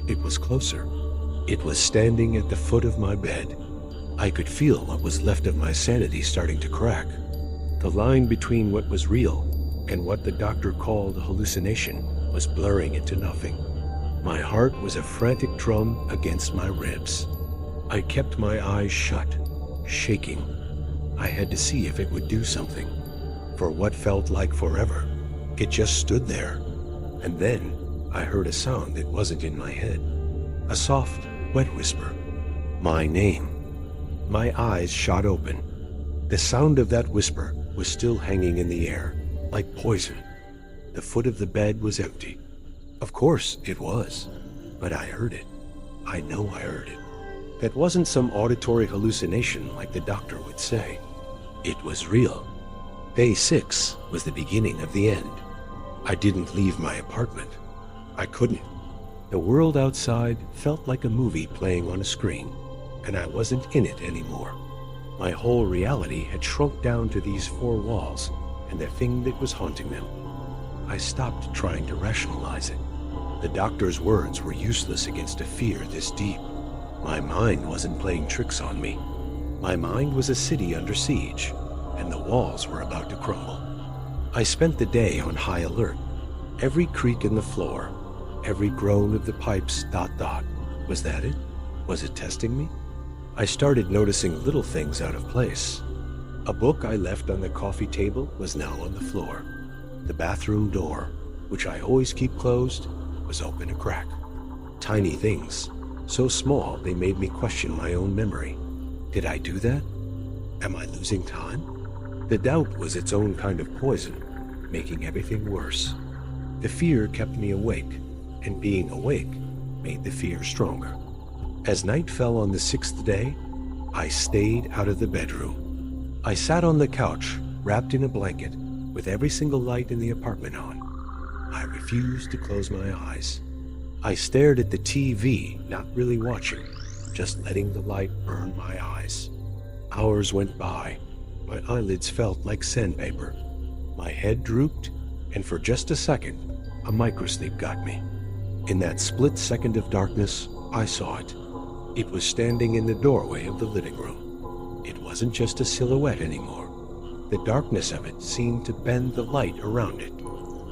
It was closer. It was standing at the foot of my bed. I could feel what was left of my sanity starting to crack. The line between what was real and what the doctor called a hallucination was blurring into nothing. My heart was a frantic drum against my ribs. I kept my eyes shut, shaking. I had to see if it would do something. For what felt like forever, it just stood there. And then I heard a sound that wasn't in my head. A soft, wet whisper. My name. My eyes shot open. The sound of that whisper was still hanging in the air, like poison. The foot of the bed was empty. Of course it was, but I heard it. I know I heard it. That wasn't some auditory hallucination like the doctor would say. It was real. Day 6 was the beginning of the end. I didn't leave my apartment. I couldn't. The world outside felt like a movie playing on a screen, and I wasn't in it anymore. My whole reality had shrunk down to these 4 walls and the thing that was haunting them. I stopped trying to rationalize it. The doctor's words were useless against a fear this deep. My mind wasn't playing tricks on me. My mind was a city under siege, and the walls were about to crumble. I spent the day on high alert. Every creak in the floor, every groan of the pipes, ... Was that it? Was it testing me? I started noticing little things out of place. A book I left on the coffee table was now on the floor. The bathroom door, which I always keep closed, was open a crack. Tiny things, so small they made me question my own memory. Did I do that? Am I losing time? The doubt was its own kind of poison, making everything worse. The fear kept me awake, and being awake made the fear stronger. As night fell on the 6th day, I stayed out of the bedroom. I sat on the couch, wrapped in a blanket, with every single light in the apartment on. I refused to close my eyes. I stared at the TV, not really watching, just letting the light burn my eyes. Hours went by. My eyelids felt like sandpaper. My head drooped, and for just a second, a microsleep got me. In that split second of darkness, I saw it. It was standing in the doorway of the living room. It wasn't just a silhouette anymore. The darkness of it seemed to bend the light around it.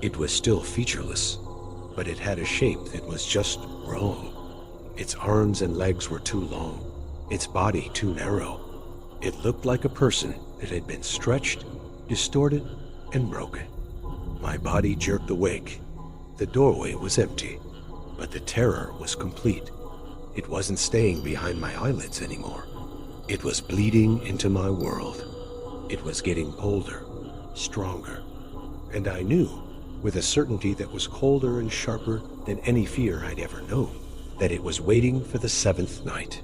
It was still featureless, but it had a shape that was just wrong. Its arms and legs were too long, its body too narrow. It looked like a person that had been stretched, distorted, and broken. My body jerked awake. The doorway was empty, but the terror was complete. It wasn't staying behind my eyelids anymore. It was bleeding into my world. It was getting bolder, stronger, and I knew, with a certainty that was colder and sharper than any fear I'd ever known, that it was waiting for the seventh night.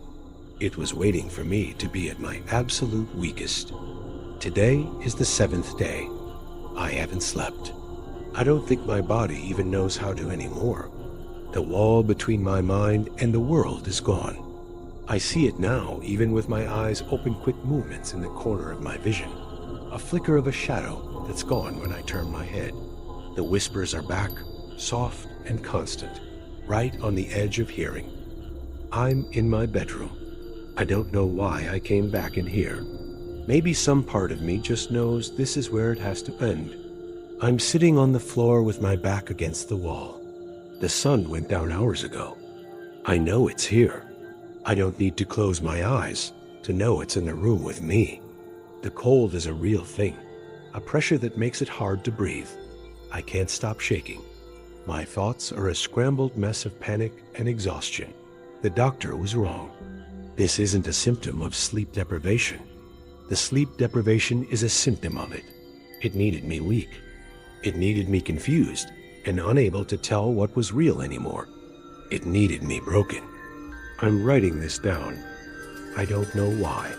It was waiting for me to be at my absolute weakest. Today is the seventh day. I haven't slept. I don't think my body even knows how to anymore. The wall between my mind and the world is gone. I see it now, even with my eyes open, quick movements in the corner of my vision. A flicker of a shadow that's gone when I turn my head. The whispers are back, soft and constant, right on the edge of hearing. I'm in my bedroom. I don't know why I came back in here. Maybe some part of me just knows this is where it has to end. I'm sitting on the floor with my back against the wall. The sun went down hours ago. I know it's here. I don't need to close my eyes to know it's in the room with me. The cold is a real thing, a pressure that makes it hard to breathe. I can't stop shaking. My thoughts are a scrambled mess of panic and exhaustion. The doctor was wrong. This isn't a symptom of sleep deprivation. The sleep deprivation is a symptom of it. It needed me weak. It needed me confused and unable to tell what was real anymore. It needed me broken. I'm writing this down. I don't know why.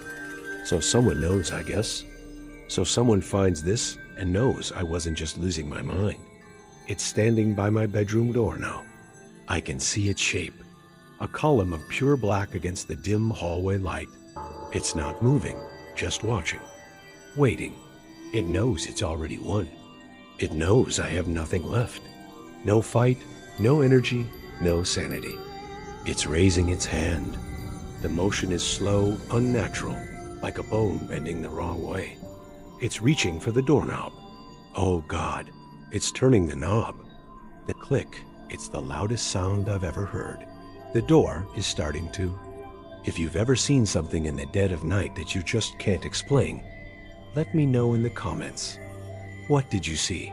So someone knows, I guess. So someone finds this and knows I wasn't just losing my mind. It's standing by my bedroom door now. I can see its shape. A column of pure black against the dim hallway light. It's not moving, just watching. Waiting. It knows it's already won. It knows I have nothing left. No fight, no energy, no sanity. It's raising its hand. The motion is slow, unnatural, like a bone bending the wrong way. It's reaching for the doorknob. Oh God, it's turning the knob. The click, it's the loudest sound I've ever heard. The door is starting to. If you've ever seen something in the dead of night that you just can't explain, let me know in the comments. What did you see?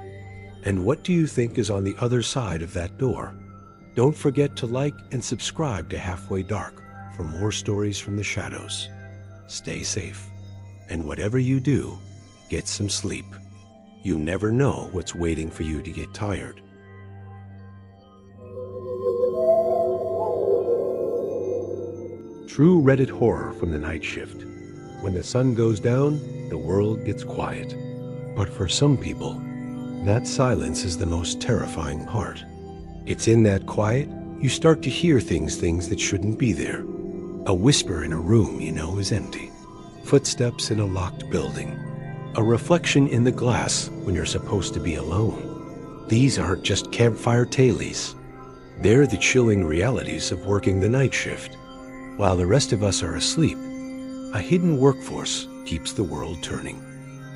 And what do you think is on the other side of that door? Don't forget to like and subscribe to Halfway Dark for more stories from the shadows. Stay safe, and whatever you do, get some sleep. You never know what's waiting for you to get tired. True Reddit horror from the Nightshift. When the sun goes down, the world gets quiet. But for some people, that silence is the most terrifying part. It's in that quiet, you start to hear things that shouldn't be there. A whisper in a room you know is empty. Footsteps in a locked building. A reflection in the glass when you're supposed to be alone. These aren't just campfire tales. They're the chilling realities of working the night shift. While the rest of us are asleep, a hidden workforce keeps the world turning.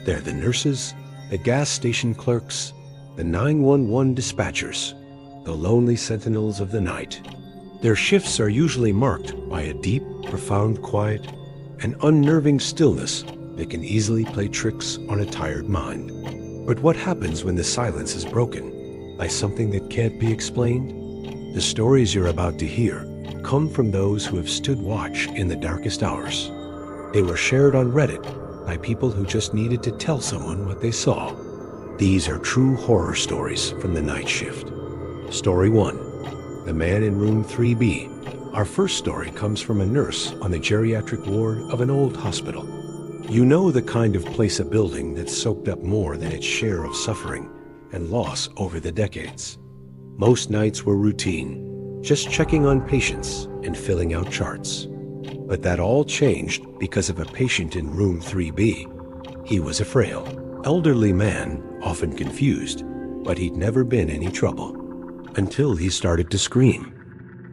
They're the nurses, the gas station clerks, the 911 dispatchers, the lonely sentinels of the night. Their shifts are usually marked by a deep, profound quiet, an unnerving stillness that can easily play tricks on a tired mind. But what happens when the silence is broken by something that can't be explained? The stories you're about to hear come from those who have stood watch in the darkest hours. They were shared on Reddit by people who just needed to tell someone what they saw. These are true horror stories from the night shift. Story 1. The Man in Room 3B. Our first story comes from a nurse on the geriatric ward of an old hospital. You know the kind of place, a building that's soaked up more than its share of suffering and loss over the decades. Most nights were routine, just checking on patients and filling out charts. But that all changed because of a patient in room 3B. He was a frail, elderly man, often confused, but he'd never been any trouble. Until he started to scream.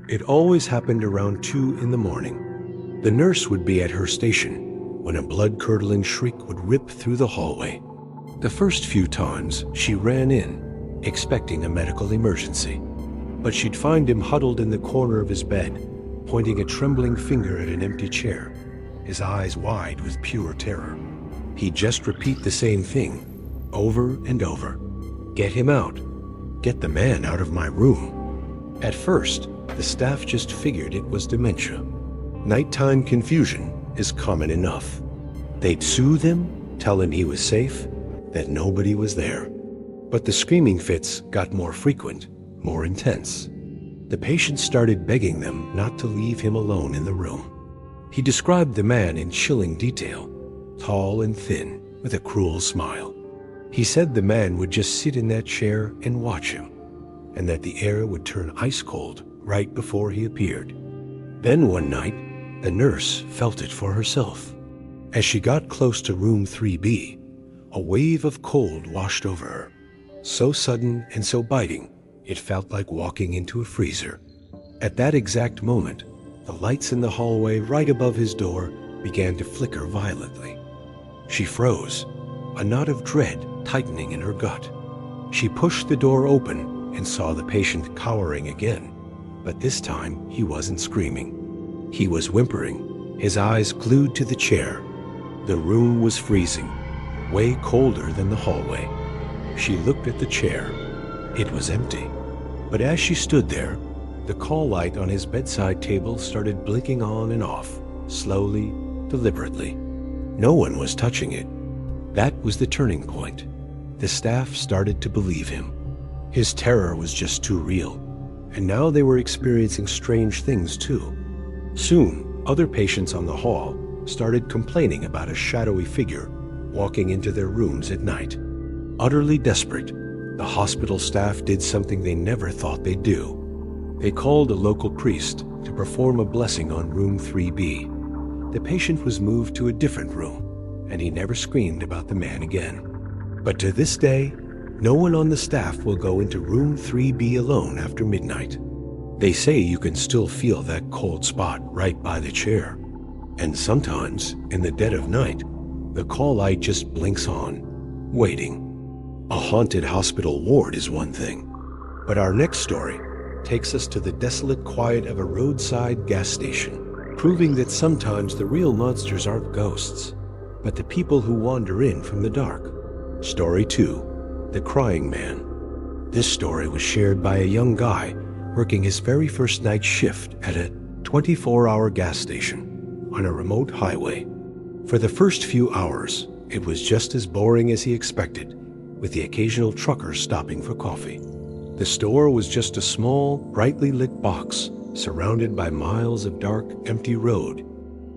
It always happened around 2 in the morning. The nurse would be at her station when a blood-curdling shriek would rip through the hallway. The first few times, she ran in, expecting a medical emergency. But she'd find him huddled in the corner of his bed, pointing a trembling finger at an empty chair, his eyes wide with pure terror. He'd just repeat the same thing, over and over. Get him out. Get the man out of my room. At first, the staff just figured it was dementia. Nighttime confusion is common enough. They'd soothe him, tell him he was safe, that nobody was there. But the screaming fits got more frequent, more intense. The patient started begging them not to leave him alone in the room. He described the man in chilling detail, tall and thin, with a cruel smile. He said the man would just sit in that chair and watch him, and that the air would turn ice cold right before he appeared. Then one night, the nurse felt it for herself. As she got close to room 3B, a wave of cold washed over her. So sudden and so biting, it felt like walking into a freezer. At that exact moment, the lights in the hallway right above his door began to flicker violently. She froze, a knot of dread tightening in her gut. She pushed the door open and saw the patient cowering again, but this time he wasn't screaming. He was whimpering, his eyes glued to the chair. The room was freezing, way colder than the hallway. She looked at the chair. It was empty. But as she stood there, the call light on his bedside table started blinking on and off, slowly, deliberately. No one was touching it. That was the turning point. The staff started to believe him. His terror was just too real, and now they were experiencing strange things too. Soon, other patients on the hall started complaining about a shadowy figure walking into their rooms at night. Utterly desperate, the hospital staff did something they never thought they'd do. They called a local priest to perform a blessing on room 3B. The patient was moved to a different room, and he never screamed about the man again. But to this day, no one on the staff will go into room 3B alone after midnight. They say you can still feel that cold spot right by the chair. And sometimes, in the dead of night, the call light just blinks on, waiting. A haunted hospital ward is one thing, but our next story takes us to the desolate quiet of a roadside gas station, proving that sometimes the real monsters aren't ghosts, but the people who wander in from the dark. Story 2, The Crying Man. This story was shared by a young guy working his very first night shift at a 24-hour gas station on a remote highway. For the first few hours, it was just as boring as he expected, with the occasional trucker stopping for coffee. The store was just a small, brightly lit box surrounded by miles of dark, empty road.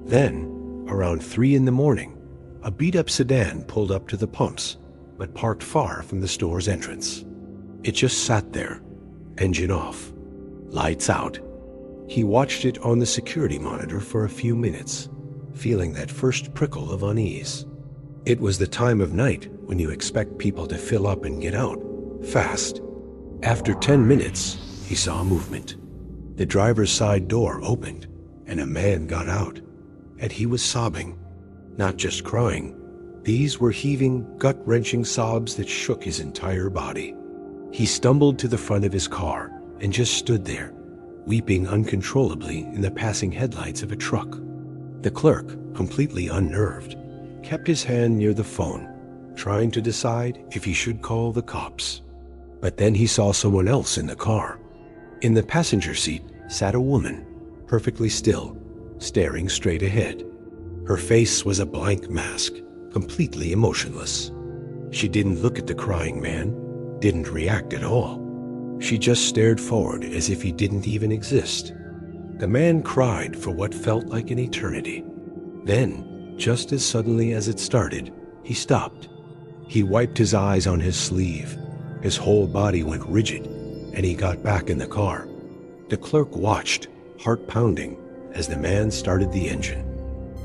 Then, around 3 in the morning, a beat-up sedan pulled up to the pumps, but parked far from the store's entrance. It just sat there, engine off, lights out. He watched it on the security monitor for a few minutes, feeling that first prickle of unease. It was the time of night when you expect people to fill up and get out, fast. After 10 minutes, he saw movement. The driver's side door opened, and a man got out, and he was sobbing, not just crying. These were heaving, gut-wrenching sobs that shook his entire body. He stumbled to the front of his car and just stood there, weeping uncontrollably in the passing headlights of a truck. The clerk, completely unnerved, kept his hand near the phone, trying to decide if he should call the cops. But then he saw someone else in the car. In the passenger seat sat a woman, perfectly still, staring straight ahead. Her face was a blank mask, completely emotionless. She didn't look at the crying man, didn't react at all. She just stared forward as if he didn't even exist. The man cried for what felt like an eternity. Then, just as suddenly as it started, he stopped. He wiped his eyes on his sleeve. His whole body went rigid, and he got back in the car. The clerk watched, heart pounding, as the man started the engine.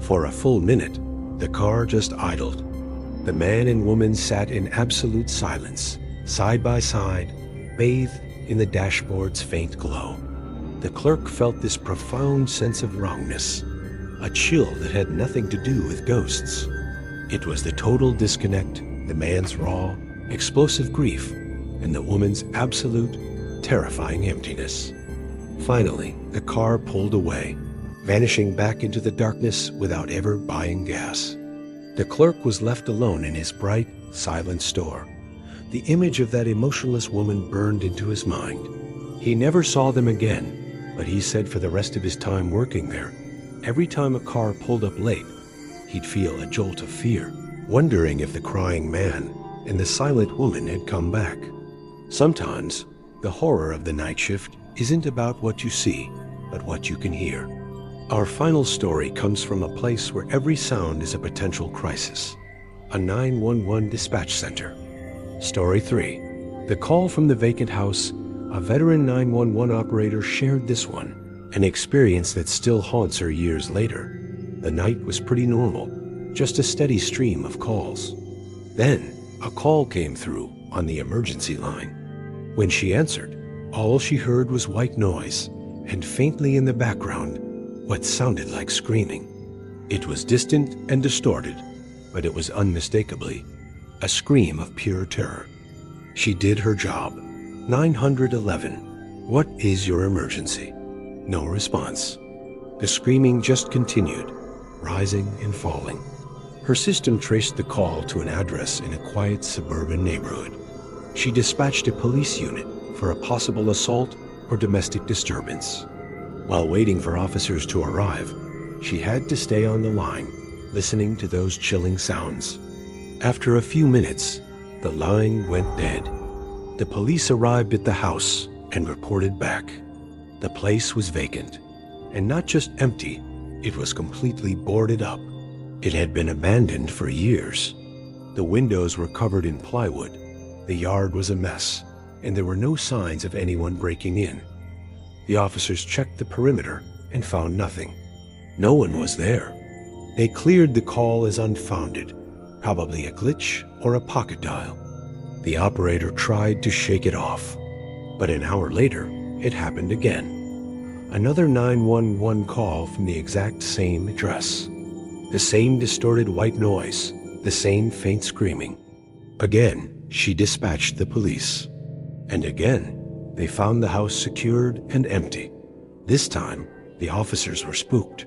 For a full minute, the car just idled. The man and woman sat in absolute silence, side by side, bathed in the dashboard's faint glow. The clerk felt this profound sense of wrongness, a chill that had nothing to do with ghosts. It was the total disconnect, the man's raw, explosive grief, and the woman's absolute, terrifying emptiness. Finally, the car pulled away, vanishing back into the darkness without ever buying gas. The clerk was left alone in his bright, silent store. The image of that emotionless woman burned into his mind. He never saw them again, but he said for the rest of his time working there, every time a car pulled up late, he'd feel a jolt of fear, wondering if the crying man and the silent woman had come back. Sometimes, the horror of the night shift isn't about what you see, but what you can hear. Our final story comes from a place where every sound is a potential crisis, a 911 dispatch center. Story 3. The call from the vacant house. A veteran 911 operator shared this one, an experience that still haunts her years later. The night was pretty normal, just a steady stream of calls. Then, a call came through on the emergency line. When she answered, all she heard was white noise, and faintly in the background, what sounded like screaming. It was distant and distorted, but it was unmistakably a scream of pure terror. She did her job. 911. What is your emergency? No response. The screaming just continued, rising and falling. Her system traced the call to an address in a quiet suburban neighborhood. She dispatched a police unit for a possible assault or domestic disturbance. While waiting for officers to arrive, she had to stay on the line, listening to those chilling sounds. After a few minutes, the line went dead. The police arrived at the house and reported back. The place was vacant, and not just empty, it was completely boarded up. It had been abandoned for years. The windows were covered in plywood, the yard was a mess, and there were no signs of anyone breaking in. The officers checked the perimeter and found nothing. No one was there. They cleared the call as unfounded, probably a glitch or a pocket dial. The operator tried to shake it off, but an hour later, it happened again. Another 911 call from the exact same address. The same distorted white noise, the same faint screaming. Again, she dispatched the police. And again, they found the house secured and empty. This time, the officers were spooked.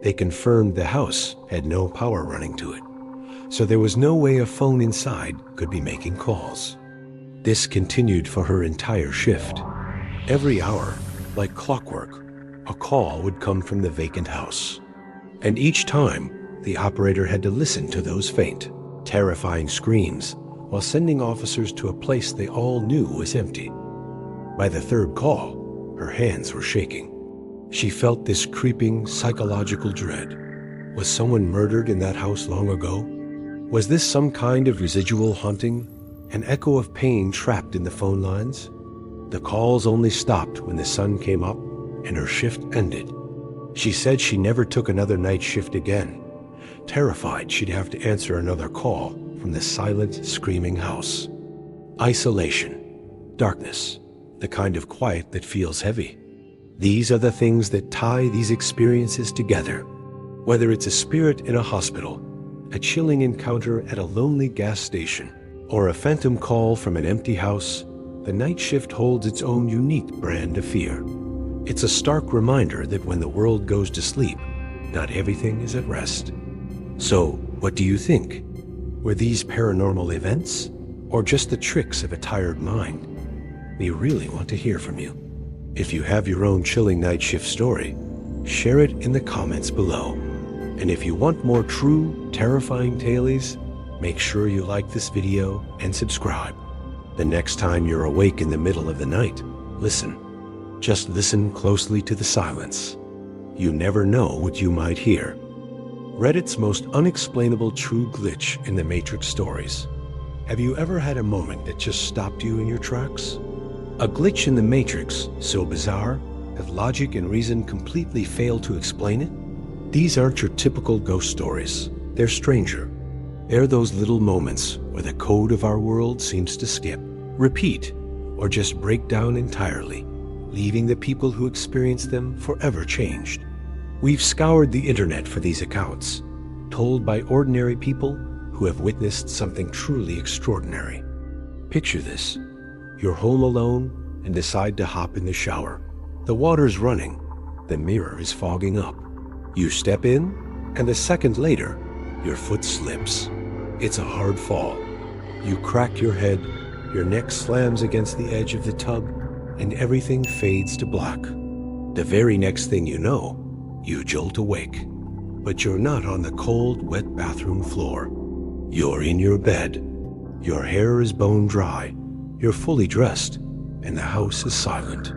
They confirmed the house had no power running to it, so there was no way a phone inside could be making calls. This continued for her entire shift. Every hour, like clockwork, a call would come from the vacant house. And each time, the operator had to listen to those faint, terrifying screams while sending officers to a place they all knew was empty. By the third call, her hands were shaking. She felt this creeping psychological dread. Was someone murdered in that house long ago? Was this some kind of residual haunting, an echo of pain trapped in the phone lines? The calls only stopped when the sun came up and her shift ended. She said she never took another night shift again, terrified she'd have to answer another call from the silent, screaming house. Isolation, darkness, the kind of quiet that feels heavy. These are the things that tie these experiences together. Whether it's a spirit in a hospital, a chilling encounter at a lonely gas station, or a phantom call from an empty house, the night shift holds its own unique brand of fear. It's a stark reminder that when the world goes to sleep, not everything is at rest. So, what do you think? Were these paranormal events, or just the tricks of a tired mind? We really want to hear from you. If you have your own chilling night shift story, share it in the comments below. And if you want more true, terrifying tales, make sure you like this video and subscribe. The next time you're awake in the middle of the night, listen. Just listen closely to the silence. You never know what you might hear. Reddit's most unexplainable true glitch in the Matrix stories. Have you ever had a moment that just stopped you in your tracks? A glitch in the Matrix so bizarre that logic and reason completely fail to explain it? These aren't your typical ghost stories. They're stranger. They're those little moments where the code of our world seems to skip, repeat, or just break down entirely, leaving the people who experience them forever changed. We've scoured the internet for these accounts, told by ordinary people who have witnessed something truly extraordinary. Picture this. You're home alone and decide to hop in the shower. The water's running. The mirror is fogging up. You step in, and a second later, your foot slips. It's a hard fall. You crack your head, your neck slams against the edge of the tub, and everything fades to black. The very next thing you know, you jolt awake. But you're not on the cold, wet bathroom floor. You're in your bed. Your hair is bone dry. You're fully dressed, and the house is silent.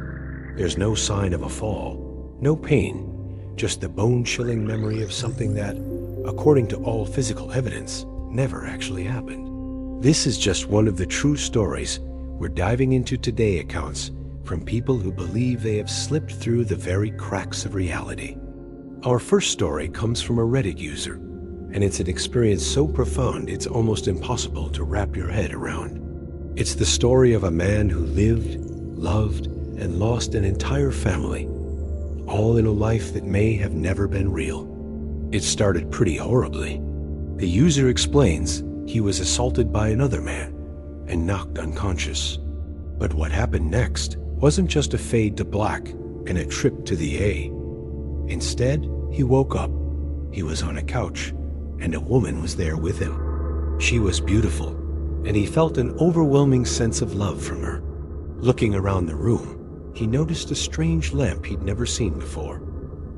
There's no sign of a fall, no pain, just the bone-chilling memory of something that, according to all physical evidence, never actually happened. This is just one of the true stories we're diving into today, accounts from people who believe they have slipped through the very cracks of reality. Our first story comes from a Reddit user, and it's an experience so profound it's almost impossible to wrap your head around. It's the story of a man who lived, loved, and lost an entire family, all in a life that may have never been real. It started pretty horribly. The user explains he was assaulted by another man and knocked unconscious. But what happened next wasn't just a fade to black and a trip to the A. Instead, he woke up. He was on a couch, and a woman was there with him. She was beautiful, and he felt an overwhelming sense of love from her. Looking around the room, he noticed a strange lamp he'd never seen before,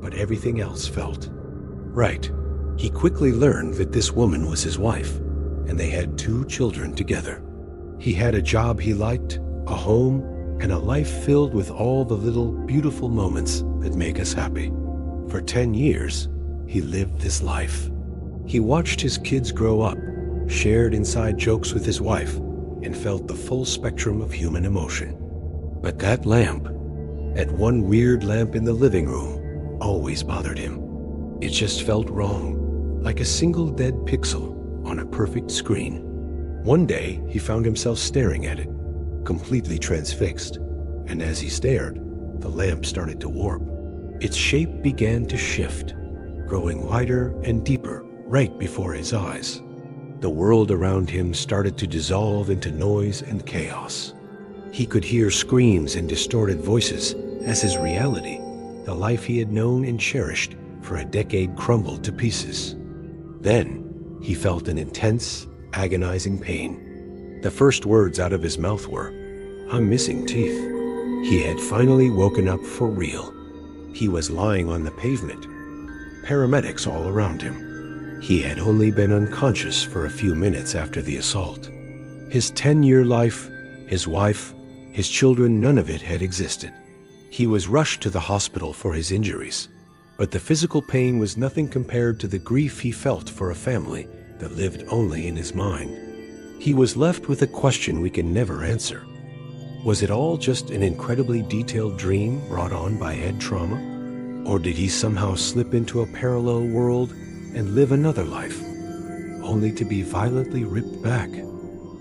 but everything else felt right. He quickly learned that this woman was his wife, and they had 2 children together. He had a job he liked, a home, and a life filled with all the little beautiful moments that make us happy. For 10 years, he lived this life. He watched his kids grow up, shared inside jokes with his wife, and felt the full spectrum of human emotion. But that lamp, that one weird lamp in the living room, always bothered him. It just felt wrong, like a single dead pixel on a perfect screen. One day, he found himself staring at it, completely transfixed, and as he stared, the lamp started to warp. Its shape began to shift, growing wider and deeper right before his eyes. The world around him started to dissolve into noise and chaos. He could hear screams and distorted voices as his reality, the life he had known and cherished for a decade, crumbled to pieces. Then, he felt an intense, agonizing pain. The first words out of his mouth were, "I'm missing teeth." He had finally woken up for real. He was lying on the pavement, paramedics all around him. He had only been unconscious for a few minutes after the assault. His 10-year life, his wife, his children, none of it had existed. He was rushed to the hospital for his injuries, but the physical pain was nothing compared to the grief he felt for a family that lived only in his mind. He was left with a question we can never answer. Was it all just an incredibly detailed dream brought on by head trauma? Or did he somehow slip into a parallel world and live another life, only to be violently ripped back?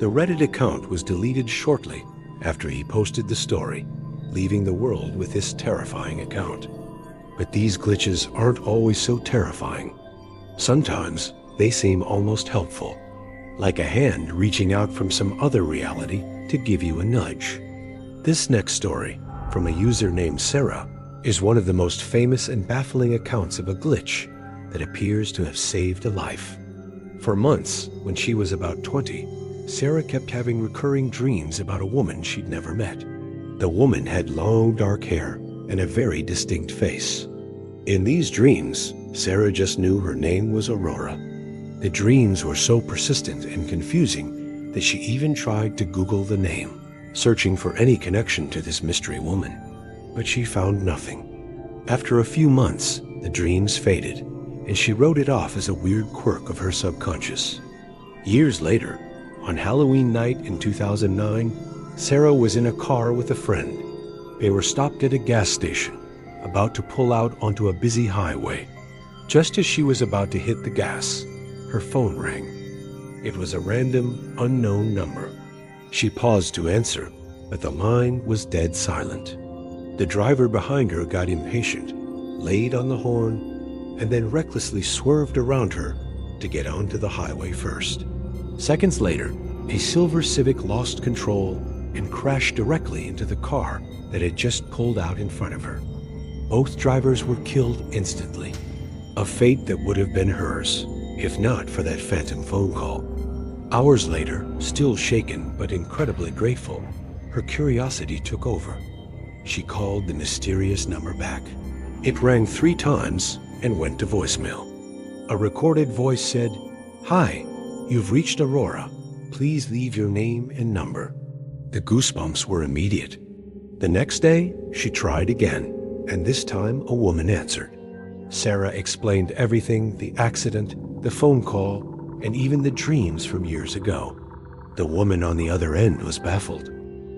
The Reddit account was deleted shortly after he posted the story, leaving the world with this terrifying account. But these glitches aren't always so terrifying. Sometimes they seem almost helpful, like a hand reaching out from some other reality to give you a nudge. This next story, from a user named Sarah, is one of the most famous and baffling accounts of a glitch that appears to have saved a life. For months, when she was about 20, Sarah kept having recurring dreams about a woman she'd never met. The woman had long dark hair and a very distinct face. In these dreams, Sarah just knew her name was Aurora. The dreams were so persistent and confusing that she even tried to Google the name, searching for any connection to this mystery woman. But she found nothing. After a few months, the dreams faded, and she wrote it off as a weird quirk of her subconscious. Years later, on Halloween night in 2009, Sarah was in a car with a friend. They were stopped at a gas station, about to pull out onto a busy highway. Just as she was about to hit the gas, her phone rang. It was a random, unknown number. She paused to answer, but the line was dead silent. The driver behind her got impatient, laid on the horn, and then recklessly swerved around her to get onto the highway first. Seconds later, a silver Civic lost control and crashed directly into the car that had just pulled out in front of her. Both drivers were killed instantly, a fate that would have been hers, if not for that phantom phone call. Hours later, still shaken but incredibly grateful, her curiosity took over. She called the mysterious number back. It rang 3 times and went to voicemail. A recorded voice said, "Hi, you've reached Aurora. Please leave your name and number." The goosebumps were immediate. The next day, she tried again, and this time a woman answered. Sarah explained everything, the accident, the phone call, and even the dreams from years ago. The woman on the other end was baffled.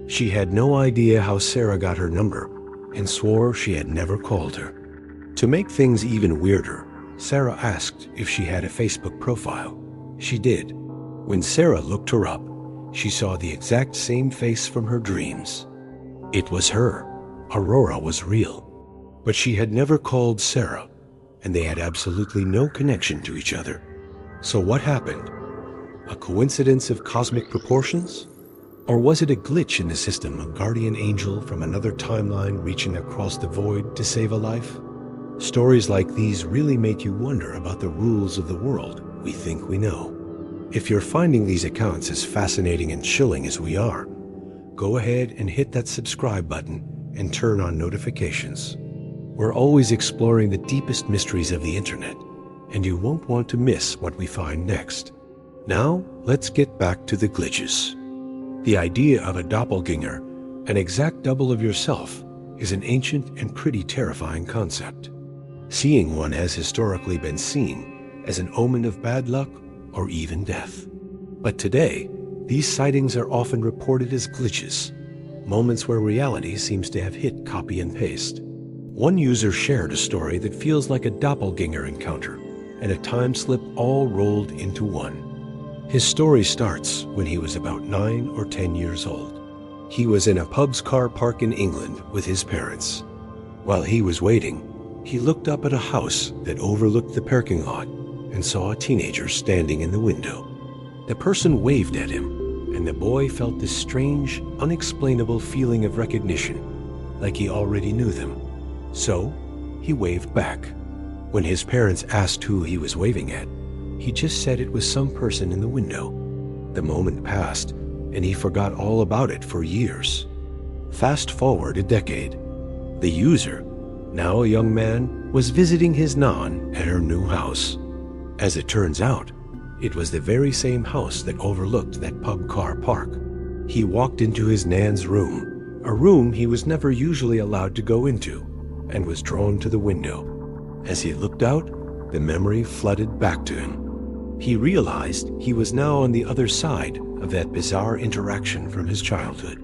She had no idea how Sarah got her number and swore she had never called her. To make things even weirder, Sarah asked if she had a Facebook profile. She did. When Sarah looked her up, she saw the exact same face from her dreams. It was her. Aurora was real. But she had never called Sarah, and they had absolutely no connection to each other. So what happened? A coincidence of cosmic proportions? Or was it a glitch in the system, a guardian angel from another timeline reaching across the void to save a life? Stories like these really make you wonder about the rules of the world we think we know. If you're finding these accounts as fascinating and chilling as we are, go ahead and hit that subscribe button and turn on notifications. We're always exploring the deepest mysteries of the internet, and you won't want to miss what we find next. Now, let's get back to the glitches. The idea of a doppelgänger, an exact double of yourself, is an ancient and pretty terrifying concept. Seeing one has historically been seen as an omen of bad luck or even death. But today, these sightings are often reported as glitches, moments where reality seems to have hit copy and paste. One user shared a story that feels like a doppelgänger encounter and a time slip all rolled into one. His story starts when he was about 9 or 10 years old. He was in a pub's car park in England with his parents. While he was waiting, he looked up at a house that overlooked the parking lot and saw a teenager standing in the window. The person waved at him, and the boy felt this strange, unexplainable feeling of recognition, like he already knew them. So, he waved back. When his parents asked who he was waving at, he just said it was some person in the window. The moment passed, and he forgot all about it for years. Fast forward a decade. The user, now a young man, was visiting his nan at her new house. As it turns out, it was the very same house that overlooked that pub car park. He walked into his nan's room, a room he was never usually allowed to go into, and was drawn to the window. As he looked out, the memory flooded back to him. He realized he was now on the other side of that bizarre interaction from his childhood.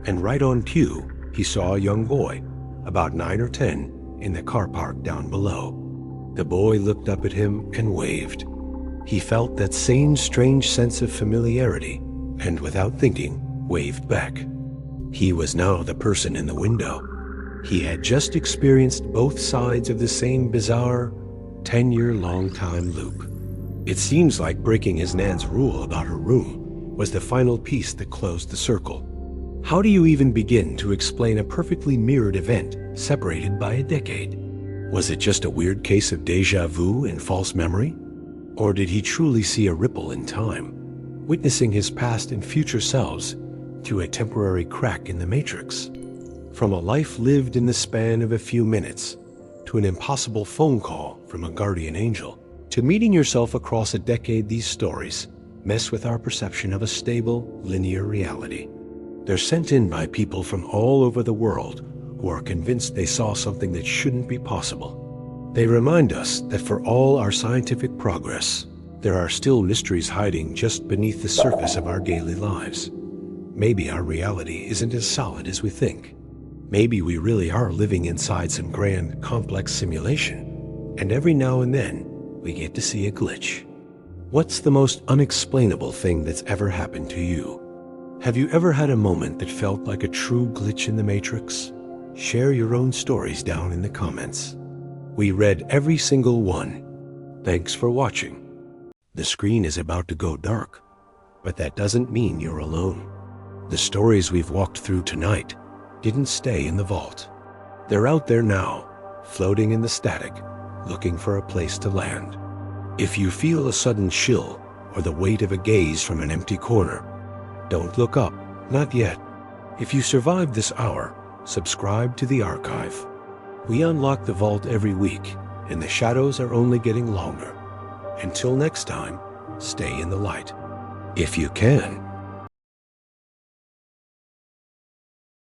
And right on cue, he saw a young boy, about 9 or 10, in the car park down below. The boy looked up at him and waved. He felt that same strange sense of familiarity, and without thinking, waved back. He was now the person in the window. He had just experienced both sides of the same bizarre, 10-year-long time loop. It seems like breaking his nan's rule about her room was the final piece that closed the circle. How do you even begin to explain a perfectly mirrored event separated by a decade? Was it just a weird case of déjà vu and false memory? Or did he truly see a ripple in time, witnessing his past and future selves through a temporary crack in the matrix? From a life lived in the span of a few minutes, to an impossible phone call from a guardian angel, to meeting yourself across a decade, these stories mess with our perception of a stable, linear reality. They're sent in by people from all over the world who are convinced they saw something that shouldn't be possible. They remind us that for all our scientific progress, there are still mysteries hiding just beneath the surface of our daily lives. Maybe our reality isn't as solid as we think. Maybe we really are living inside some grand, complex simulation, and every now and then, we get to see a glitch. What's the most unexplainable thing that's ever happened to you? Have you ever had a moment that felt like a true glitch in the matrix? Share your own stories down in the comments. We read every single one. Thanks for watching. The screen is about to go dark, but that doesn't mean you're alone. The stories we've walked through tonight didn't stay in the vault. They're out there now, floating in the static, looking for a place to land. If you feel a sudden chill or the weight of a gaze from an empty corner, don't look up, not yet. If you survived this hour, subscribe to the archive. We unlock the vault every week, and the shadows are only getting longer. Until next time, stay in the light. If you can.